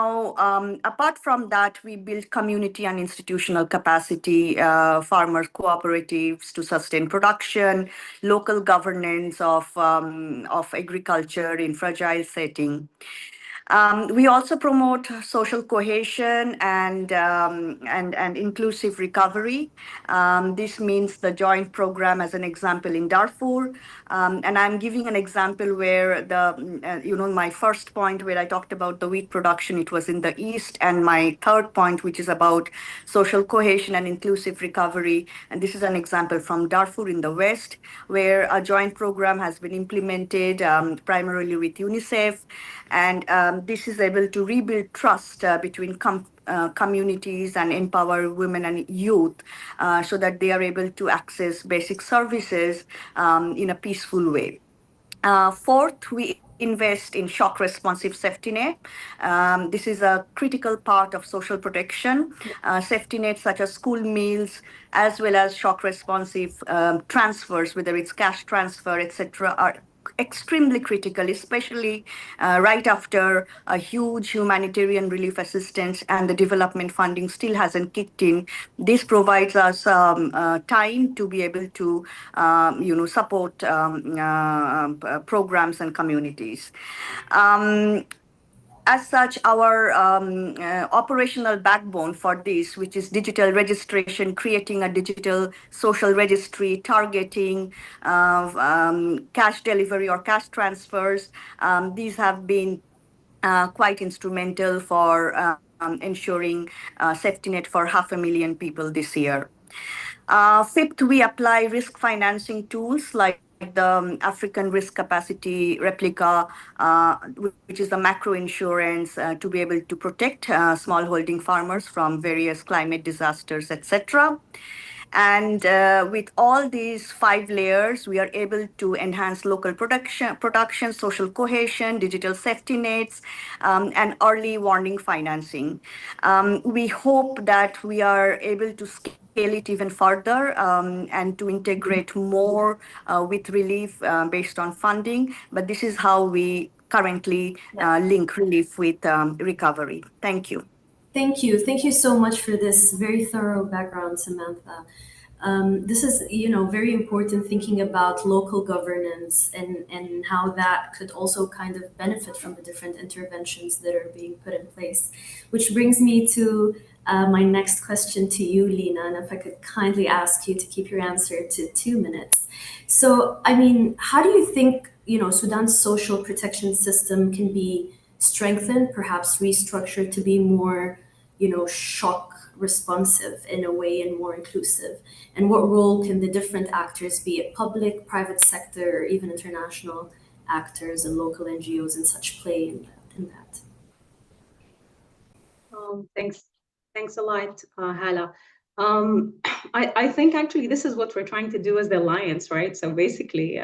S8: from that, we build community and institutional capacity, farmer cooperatives to sustain production, local governance of agriculture in fragile setting. We also promote social cohesion and inclusive recovery. This means the joint program, as an example, in Darfur. And I'm giving an example where my first point where I talked about the wheat production, it was in the east, and my third point, which is about social cohesion and inclusive recovery. And this is an example from Darfur in the west, where a joint program has been implemented primarily with UNICEF. And this is able to rebuild trust between communities and empower women and youth so that they are able to access basic services in a peaceful way. Fourth, we invest in shock responsive safety net. This is a critical part of social protection. Safety nets such as school meals, as well as shock responsive transfers, whether it's cash transfer, etc., are extremely critical, especially right after a huge humanitarian relief assistance and the development funding still hasn't kicked in. This provides us time to be able to, support programs and communities. As such, our operational backbone for this, which is digital registration, creating a digital social registry, targeting cash delivery or cash transfers, these have been quite instrumental for ensuring safety net for 500,000 people this year. Fifth, we apply risk financing tools like the African Risk Capacity Replica, which is the macro insurance to be able to protect smallholding farmers from various climate disasters, etc. And with all these 5 layers, we are able to enhance local production, social cohesion, digital safety nets, and early warning financing. We hope that we are able to scale it even further and to integrate more with relief based on funding. But this is how we currently link relief with recovery. Thank you.
S1: Thank you. Thank you so much for this very thorough background, Samantha. This is, very important, thinking about local governance and how that could also kind of benefit from the different interventions that are being put in place. Which brings me to my next question to you, Lina, and if I could kindly ask you to keep your answer to 2 minutes. So, how do you think, Sudan's social protection system can be strengthened, perhaps restructured to be more, shock responsive in a way and more inclusive? And what role can the different actors, be it public, private sector, or even international actors and local NGOs and such, play in that?
S9: Thanks a lot, Hala. I think actually this is what we're trying to do as the Alliance, right? So basically,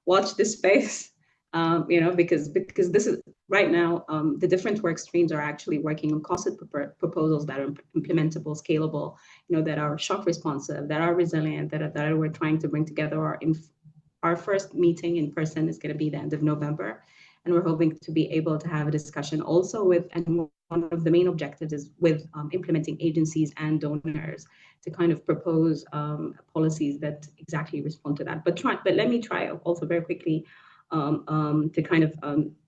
S9: watch this space, because this is right now, the different work streams are actually working on costed proposals that are implementable, scalable, that are shock responsive, that are resilient, that we're trying to bring together. Our first meeting in person is going to be the end of November. And we're hoping to be able to have a discussion also with, and one of the main objectives is with implementing agencies and donors to kind of propose policies that exactly respond to that. But let me try also very quickly to kind of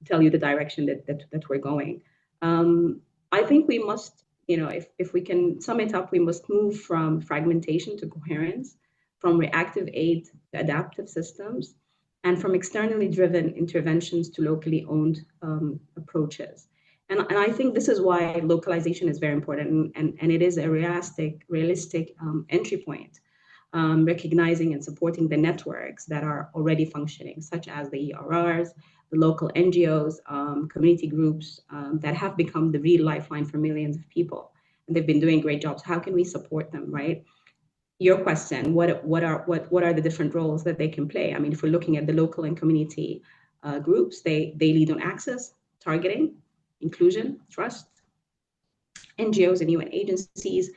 S9: tell you the direction that we're going. I think we must, if we can sum it up, we must move from fragmentation to coherence, from reactive aid to adaptive systems, and from externally driven interventions to locally owned approaches. And I think this is why localization is very important, and it is a realistic entry point, recognizing and supporting the networks that are already functioning, such as the ERRs, the local NGOs, community groups that have become the real lifeline for millions of people. And they've been doing great jobs. How can we support them, right? Your question, what are the different roles that they can play? I mean, if we're looking at the local and community groups, they lead on access, targeting, inclusion, trust. NGOs and UN agencies,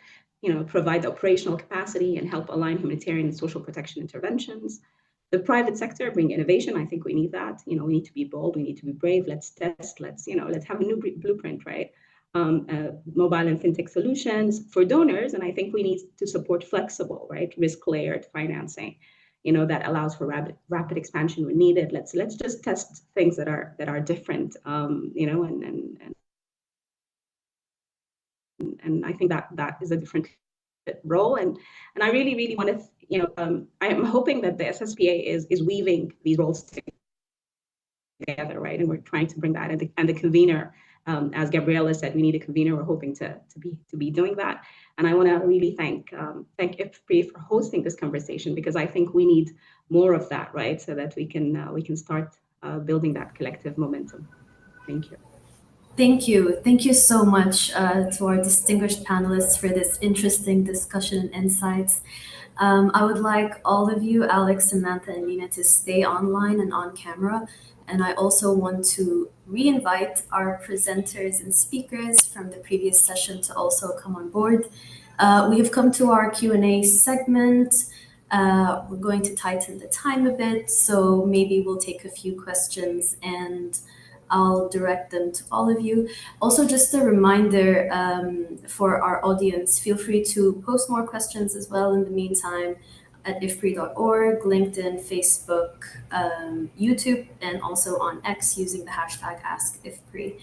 S9: provide the operational capacity and help align humanitarian and social protection interventions. The private sector bring innovation. I think we need that. We need to be bold. We need to be brave. Let's test. Let's have a new blueprint, right? Mobile and fintech solutions for donors, and I think we need to support flexible, right, risk-layered financing, that allows for rapid expansion when needed. Let's just test things that are different, and I think that is a different role, and I really want to, I'm hoping that the SSPA is weaving these roles together, right, and we're trying to bring that, and the convener. As Gabriela said, we need a convener. We're hoping to be doing that, and I want to really thank IFPRI for hosting this conversation, because I think we need more of that, right, so that we can start building that collective momentum. Thank you.
S1: Thank you. Thank you so much to our distinguished panelists for this interesting discussion and insights. I would like all of you, Alex, Samantha, and Lina, to stay online and on camera. And I also want to re-invite our presenters and speakers from the previous session to also come on board. We have come to our Q&A segment. We're going to tighten the time a bit, so maybe we'll take a few questions and I'll direct them to all of you. Also, just a reminder for our audience, feel free to post more questions as well in the meantime at ifpri.org, LinkedIn, Facebook, YouTube, and also on X using the hashtag AskIFPRI.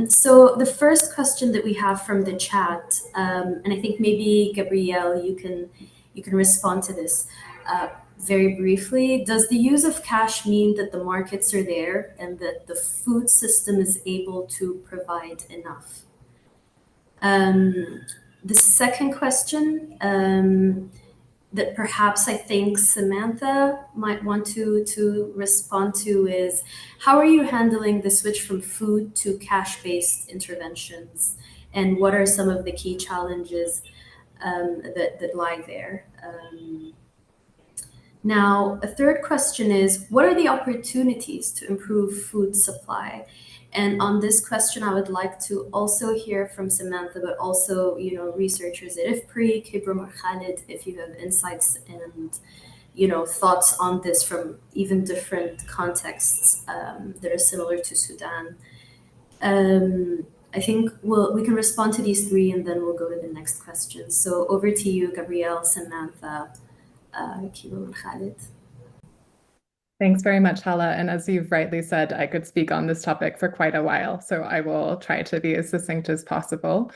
S1: So the first question that we have from the chat, and I think maybe Gabrielle, you can respond to this very briefly. Does the use of cash mean that the markets are there and that the food system is able to provide enough? The second question that perhaps I think Samantha might want to respond to is, how are you handling the switch from food to cash-based interventions? And what are some of the key challenges that lie there? Now, a third question is, what are the opportunities to improve food supply? And on this question, I would like to also hear from Samantha, but also, researchers at IFPRI, Kibram or Khalid, if you have insights and, thoughts on this from even different contexts that are similar to Sudan. I think we can respond to these three and then we'll go to the next question. So over to you, Gabrielle, Samantha, Kibram and Khalid.
S6: Thanks very much, Hala. And as you've rightly said, I could speak on this topic for quite a while, so I will try to be as succinct as possible.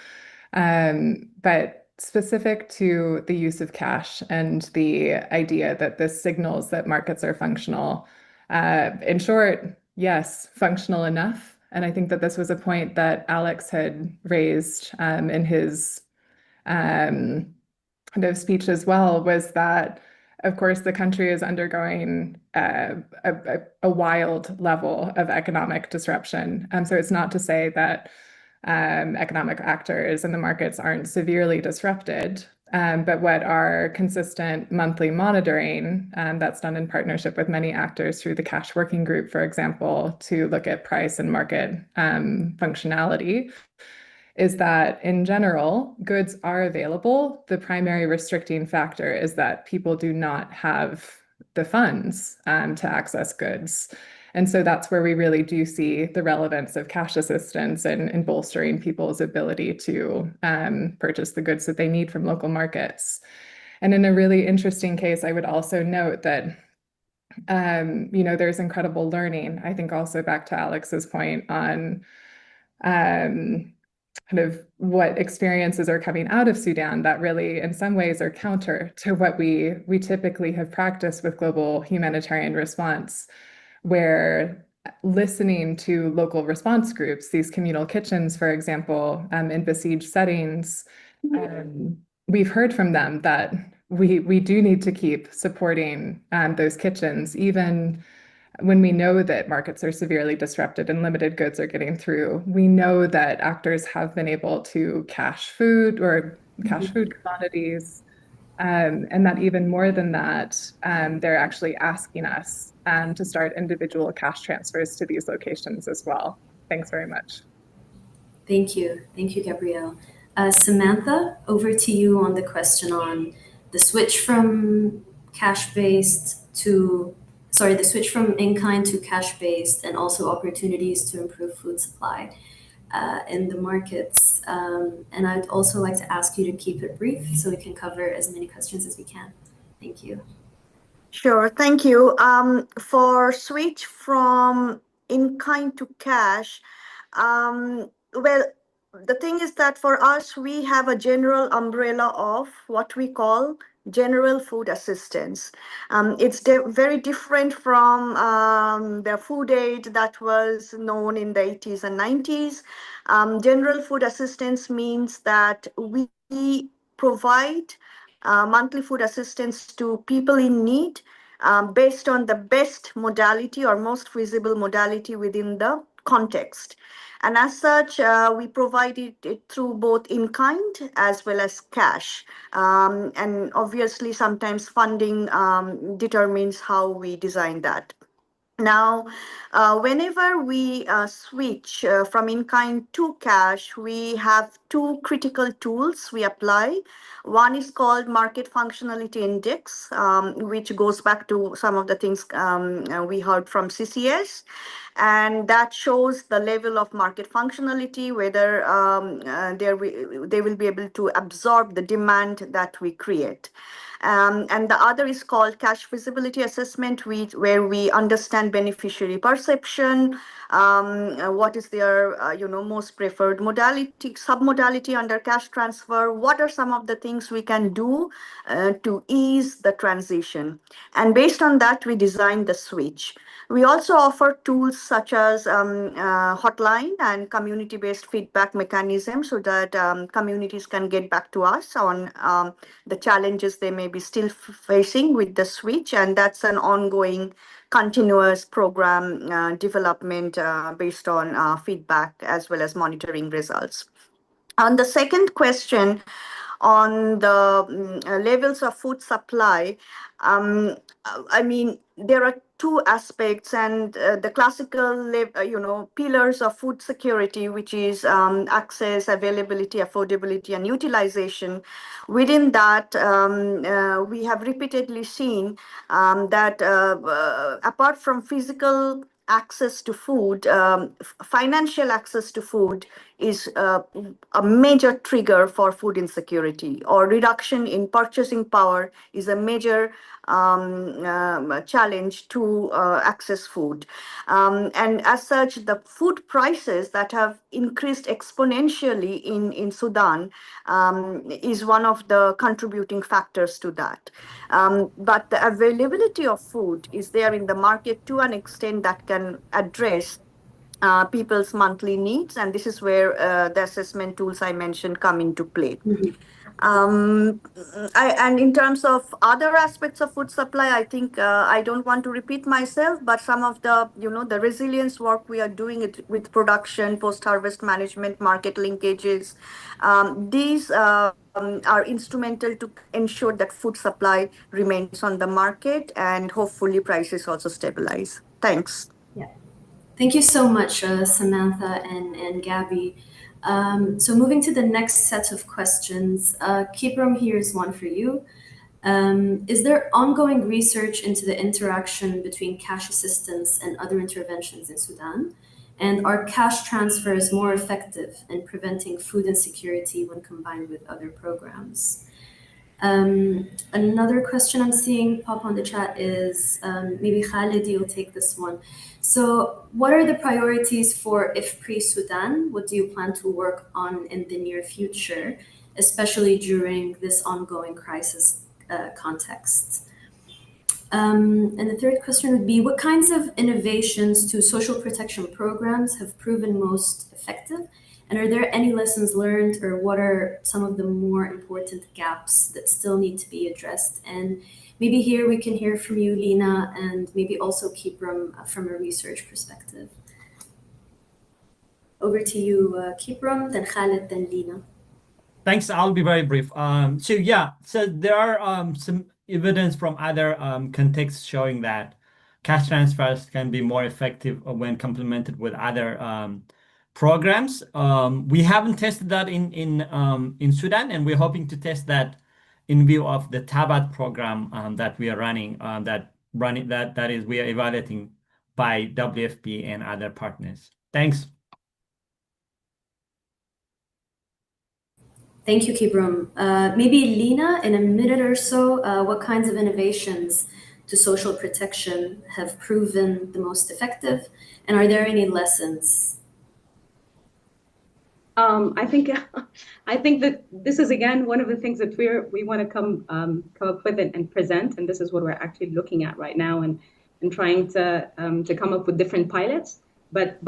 S6: But specific to the use of cash and the idea that this signals that markets are functional, in short, yes, functional enough. And I think that this was a point that Alex had raised in his kind of speech as well, was that of course, the country is undergoing a wild level of economic disruption. So it's not to say that economic actors and the markets aren't severely disrupted, but what our consistent monthly monitoring that's done in partnership with many actors through the Cash Working Group, for example, to look at price and market functionality, is that in general, goods are available. The primary restricting factor is that people do not have the funds to access goods. And so that's where we really do see the relevance of cash assistance in bolstering people's ability to purchase the goods that they need from local markets. And in a really interesting case, I would also note that there's incredible learning, I think also back to Alex's point on kind of what experiences are coming out of Sudan that really in some ways are counter to what we typically have practiced with global humanitarian response, where listening to local response groups, these communal kitchens, for example, in besieged settings, we've heard from them that we do need to keep supporting those kitchens, even when we know that markets are severely disrupted and limited goods are getting through. We know that actors have been able to cash food commodities, and that even more than that, they're actually asking us to start individual cash transfers to these locations as well. Thanks very much.
S1: Thank you, Gabrielle. Samantha, over to you on the question on the switch from the switch from in-kind to cash-based, and also opportunities to improve food supply in the markets. And I'd also like to ask you to keep it brief so we can cover as many questions as we can. Thank you.
S8: Sure, thank you. For switch from in-kind to cash, well, the thing is that for us, we have a general umbrella of what we call general food assistance. It's very different from the food aid that was known in the 80s and 90s. General food assistance means that we provide monthly food assistance to people in need based on the best modality or most feasible modality within the context. And as such, we provided it through both in-kind as well as cash. And obviously, sometimes funding determines how we design that. Now, whenever we switch from in-kind to cash, we have two critical tools we apply. One is called Market Functionality Index, which goes back to some of the things we heard from CCS. And that shows the level of market functionality, whether they will be able to absorb the demand that we create. And the other is called cash visibility assessment, where we understand beneficiary perception, what is their most preferred modality, submodality under cash transfer, what are some of the things we can do to ease the transition. And based on that, we design the switch. We also offer tools such as hotline and community-based feedback mechanism so that communities can get back to us on the challenges they may be still facing with the switch. And that's an ongoing continuous program development based on feedback as well as monitoring results. On the second question, on the levels of food supply, I mean, there are two aspects, and the classical, pillars of food security, which is access, availability, affordability, and utilization. Within that, we have repeatedly seen that apart from physical access to food, financial access to food is a major trigger for food insecurity, or reduction in purchasing power is a major challenge to access food. And as such, the food prices that have increased exponentially in Sudan is one of the contributing factors to that. But the availability of food is there in the market to an extent that can address people's monthly needs. And this is where the assessment tools I mentioned come into play. And in terms of other aspects of food supply, I think I don't want to repeat myself, but some of the, the resilience work we are doing with production, post-harvest management, market linkages, these are instrumental to ensure that food supply remains on the market and hopefully prices also stabilize. Thanks.
S1: Yeah. Thank you so much, Samantha and Gabby. So moving to the next set of questions, Kipram, here's one for you. Is there ongoing research into the interaction between cash assistance and other interventions in Sudan? And are cash transfers more effective in preventing food insecurity when combined with other programs? Another question I'm seeing pop on the chat is, maybe Khalid, you'll take this one. So what are the priorities for IFPRI Sudan? What do you plan to work on in the near future, especially during this ongoing crisis context? And the third question would be, what kinds of innovations to social protection programs have proven most effective? And are there any lessons learned, or what are some of the more important gaps that still need to be addressed? And maybe here we can hear from you, Lina, and maybe also Kipram from a research perspective. Over to you, Kipram, then Khalid, then Lina.
S5: Thanks. I'll be very brief. So there are some evidence from other contexts showing that cash transfers can be more effective when complemented with other programs. We haven't tested that in Sudan, and we're hoping to test that in view of the Tabat program that we are running. We are evaluating by WFP and other partners. Thanks.
S1: Thank you, Kipram. Maybe Lina, in a minute or so, what kinds of innovations to social protection have proven the most effective? And are there any lessons?
S9: I think that this is, again, one of the things that we want to come up with and present, and this is what we're actually looking at right now and trying to come up with different pilots. But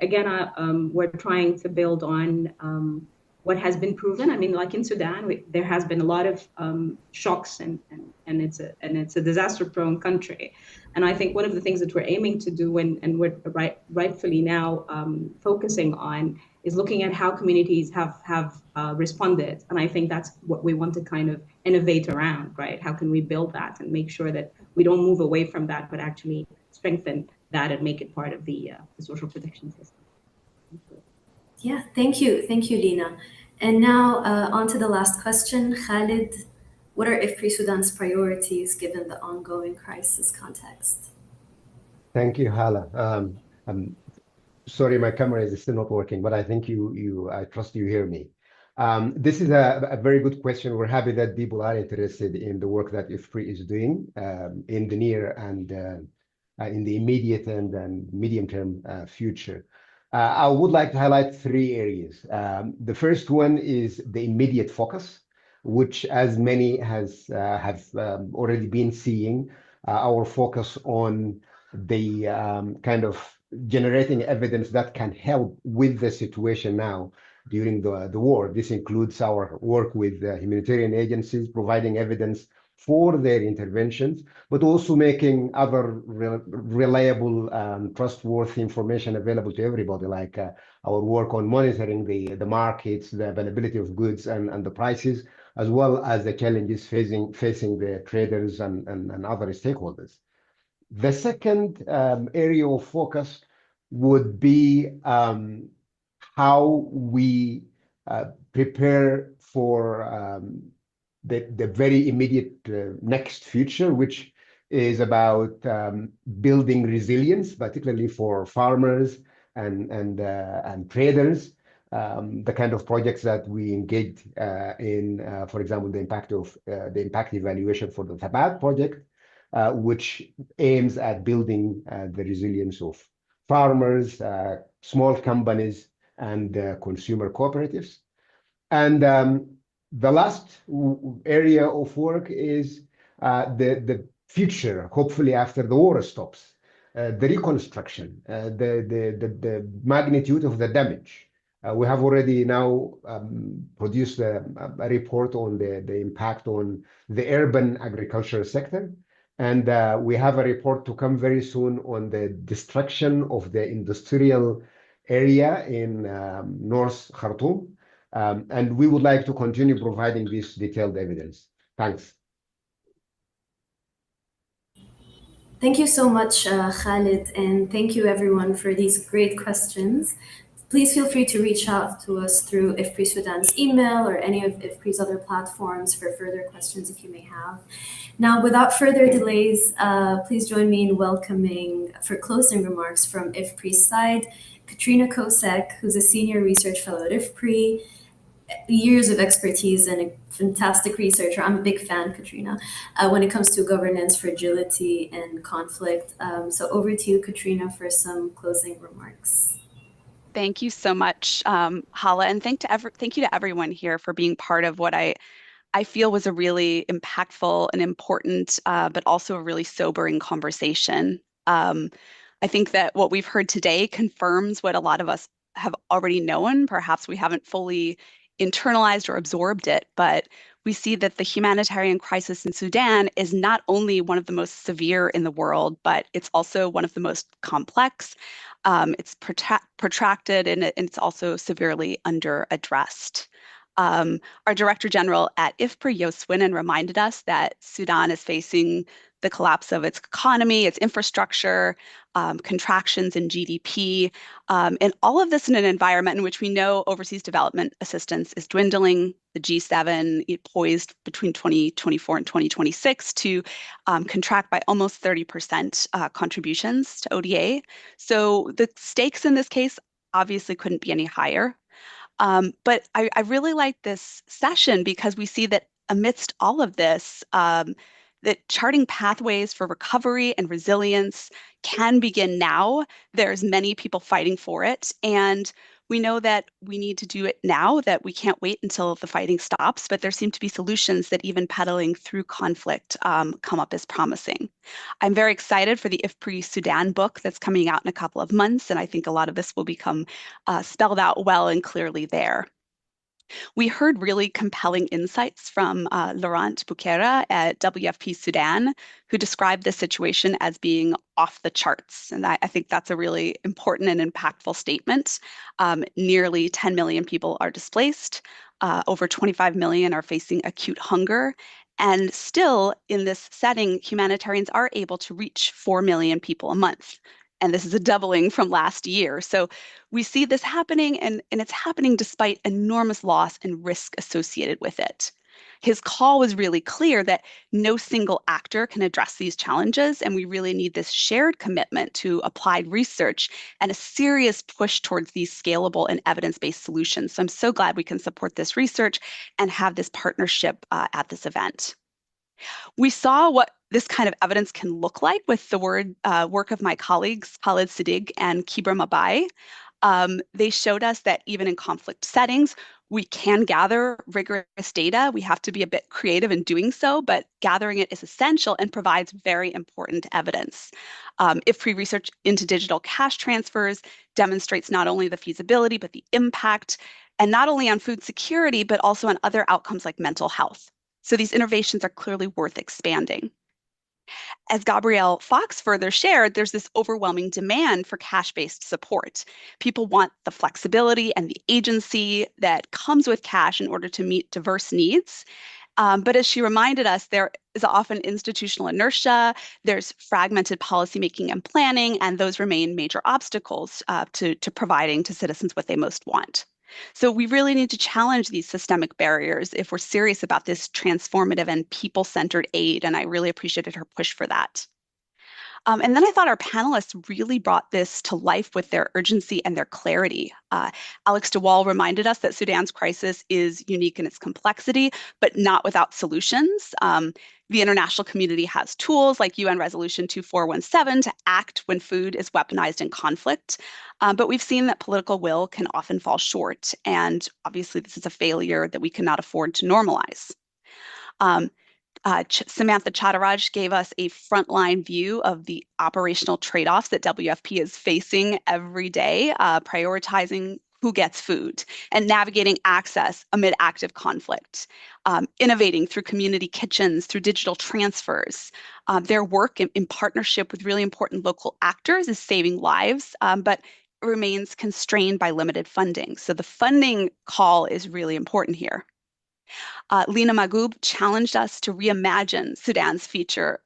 S9: again, we're trying to build on what has been proven. I mean, like in Sudan, there has been a lot of shocks, and it's a disaster-prone country. And I think one of the things that we're aiming to do, and we're rightfully now focusing on, is looking at how communities have responded. And I think that's what we want to kind of innovate around, right? How can we build that and make sure that we don't move away from that, but actually strengthen that and make it part of the social protection system.
S1: Yeah, thank you. Thank you, Lina. And now on to the last question. Khalid, what are IFPRI Sudan's priorities given the ongoing crisis context?
S4: Thank you, Hala. Sorry, my camera is still not working, but I think I trust you hear me. This is a very good question. We're happy that people are interested in the work that IFPRI is doing in the near and in the immediate and medium-term future. I would like to highlight three areas. The first one is the immediate focus, which, as many have already been seeing, our focus on the kind of generating evidence that can help with the situation now during the war. This includes our work with humanitarian agencies, providing evidence for their interventions, but also making other reliable, trustworthy information available to everybody, like our work on monitoring the markets, the availability of goods and the prices, as well as the challenges facing the traders and other stakeholders. The second area of focus would be how we prepare for the very immediate next future, which is about building resilience, particularly for farmers and traders. The kind of projects that we engaged in, for example, the impact evaluation for the Thabat project, which aims at building the resilience of farmers, small companies, and consumer cooperatives. And the last area of work is the future, hopefully after the war stops, the reconstruction, the magnitude of the damage. We have already now produced a report on the impact on the urban agriculture sector. And we have a report to come very soon on the destruction of the industrial area in North Khartoum. And we would like to continue providing this detailed evidence. Thanks.
S1: Thank you so much, Khalid, and thank you everyone for these great questions. Please feel free to reach out to us through IFPRI Sudan's email or any of IFPRI's other platforms for further questions if you may have. Now, without further delays, please join me in welcoming, for closing remarks from IFPRI's side, Katrina Kosek, who's a senior research fellow at IFPRI, years of expertise and a fantastic researcher. I'm a big fan, Katrina, when it comes to governance, fragility, and conflict. So over to you, Katrina, for some closing remarks.
S10: Thank you so much, Hala, and thank you to everyone here for being part of what I feel was a really impactful and important, but also a really sobering conversation. I think that what we've heard today confirms what a lot of us have already known. Perhaps we haven't fully internalized or absorbed it, but we see that the humanitarian crisis in Sudan is not only one of the most severe in the world, but it's also one of the most complex. It's protracted, and it's also severely under-addressed. Our Director General at IFPRI, Jo Swinnen, reminded us that Sudan is facing the collapse of its economy, its infrastructure, contractions in GDP, and all of this in an environment in which we know overseas development assistance is dwindling. The G7 poised between 2024 and 2026 to contract by almost 30% contributions to ODA. So the stakes in this case obviously couldn't be any higher. But I really like this session because we see that amidst all of this, that charting pathways for recovery and resilience can begin now. There's many people fighting for it, and we know that we need to do it now, that we can't wait until the fighting stops, but there seem to be solutions that even pedaling through conflict come up as promising. I'm very excited for the IFPRI Sudan book that's coming out in a couple of months, and I think a lot of this will become spelled out well and clearly there. We heard really compelling insights from Laurent Bouquera at WFP Sudan, who described the situation as being off the charts. And I think that's a really important and impactful statement. Nearly 10 million people are displaced. Over 25 million are facing acute hunger. And still, in this setting, humanitarians are able to reach 4 million people a month. And this is a doubling from last year. So we see this happening, and it's happening despite enormous loss and risk associated with it. His call was really clear that no single actor can address these challenges, and we really need this shared commitment to applied research and a serious push towards these scalable and evidence-based solutions. So I'm so glad we can support this research and have this partnership at this event. We saw what this kind of evidence can look like with the work of my colleagues, Khalid Siddiq and Kibra Mabai. They showed us that even in conflict settings, we can gather rigorous data. We have to be a bit creative in doing so, but gathering it is essential and provides very important evidence. IFPRI research into digital cash transfers demonstrates not only the feasibility, but the impact, and not only on food security, but also on other outcomes like mental health. So these innovations are clearly worth expanding. As Gabrielle Fox further shared, there's this overwhelming demand for cash-based support. People want the flexibility and the agency that comes with cash in order to meet diverse needs. But as she reminded us, there is often institutional inertia, there's fragmented policymaking and planning, and those remain major obstacles to providing to citizens what they most want. So we really need to challenge these systemic barriers if we're serious about this transformative and people-centered aid, and I really appreciated her push for that. And then I thought our panelists really brought this to life with their urgency and their clarity. Alex DeWall reminded us that Sudan's crisis is unique in its complexity, but not without solutions. The international community has tools like UN Resolution 2417 to act when food is weaponized in conflict. But we've seen that political will can often fall short. And obviously, this is a failure that we cannot afford to normalize. Samantha Chattaraj gave us a frontline view of the operational trade-offs that WFP is facing every day, prioritizing who gets food and navigating access amid active conflict, innovating through community kitchens, through digital transfers. Their work in partnership with really important local actors is saving lives, but remains constrained by limited funding. So the funding call is really important here. Lena Magoub challenged us to reimagine Sudan's future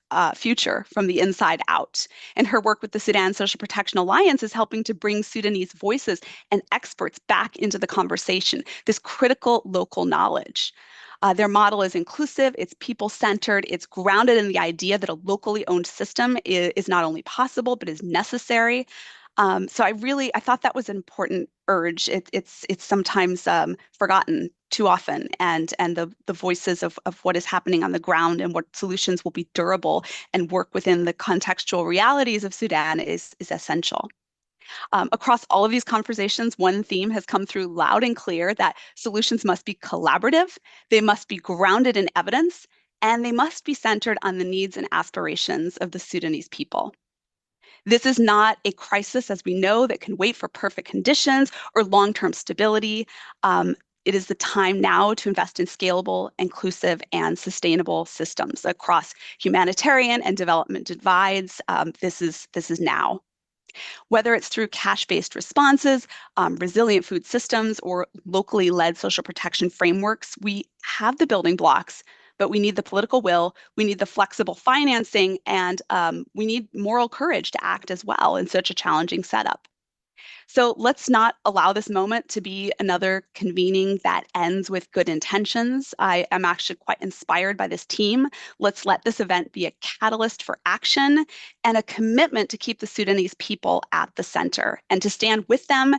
S10: from the inside out. And her work with the Sudan Social Protection Alliance is helping to bring Sudanese voices and experts back into the conversation, this critical local knowledge. Their model is inclusive, it's people-centered, it's grounded in the idea that a locally owned system is not only possible, but is necessary. So I thought that was an important urge. It's sometimes forgotten too often, and the voices of what is happening on the ground and what solutions will be durable and work within the contextual realities of Sudan is essential. Across all of these conversations, one theme has come through loud and clear that solutions must be collaborative, they must be grounded in evidence, and they must be centered on the needs and aspirations of the Sudanese people. This is not a crisis, as we know, that can wait for perfect conditions or long-term stability. It is the time now to invest in scalable, inclusive, and sustainable systems across humanitarian and development divides. This is now. Whether it's through cash-based responses, resilient food systems, or locally led social protection frameworks, we have the building blocks, but we need the political will, we need the flexible financing, and we need moral courage to act as well in such a challenging setup. So let's not allow this moment to be another convening that ends with good intentions. I am actually quite inspired by this team. Let's let this event be a catalyst for action and a commitment to keep the Sudanese people at the center and to stand with them,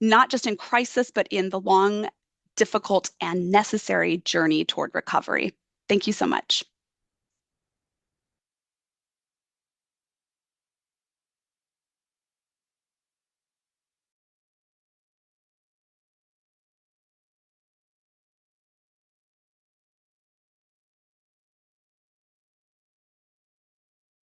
S10: not just in crisis, but in the long, difficult, and necessary journey toward recovery. Thank you so much.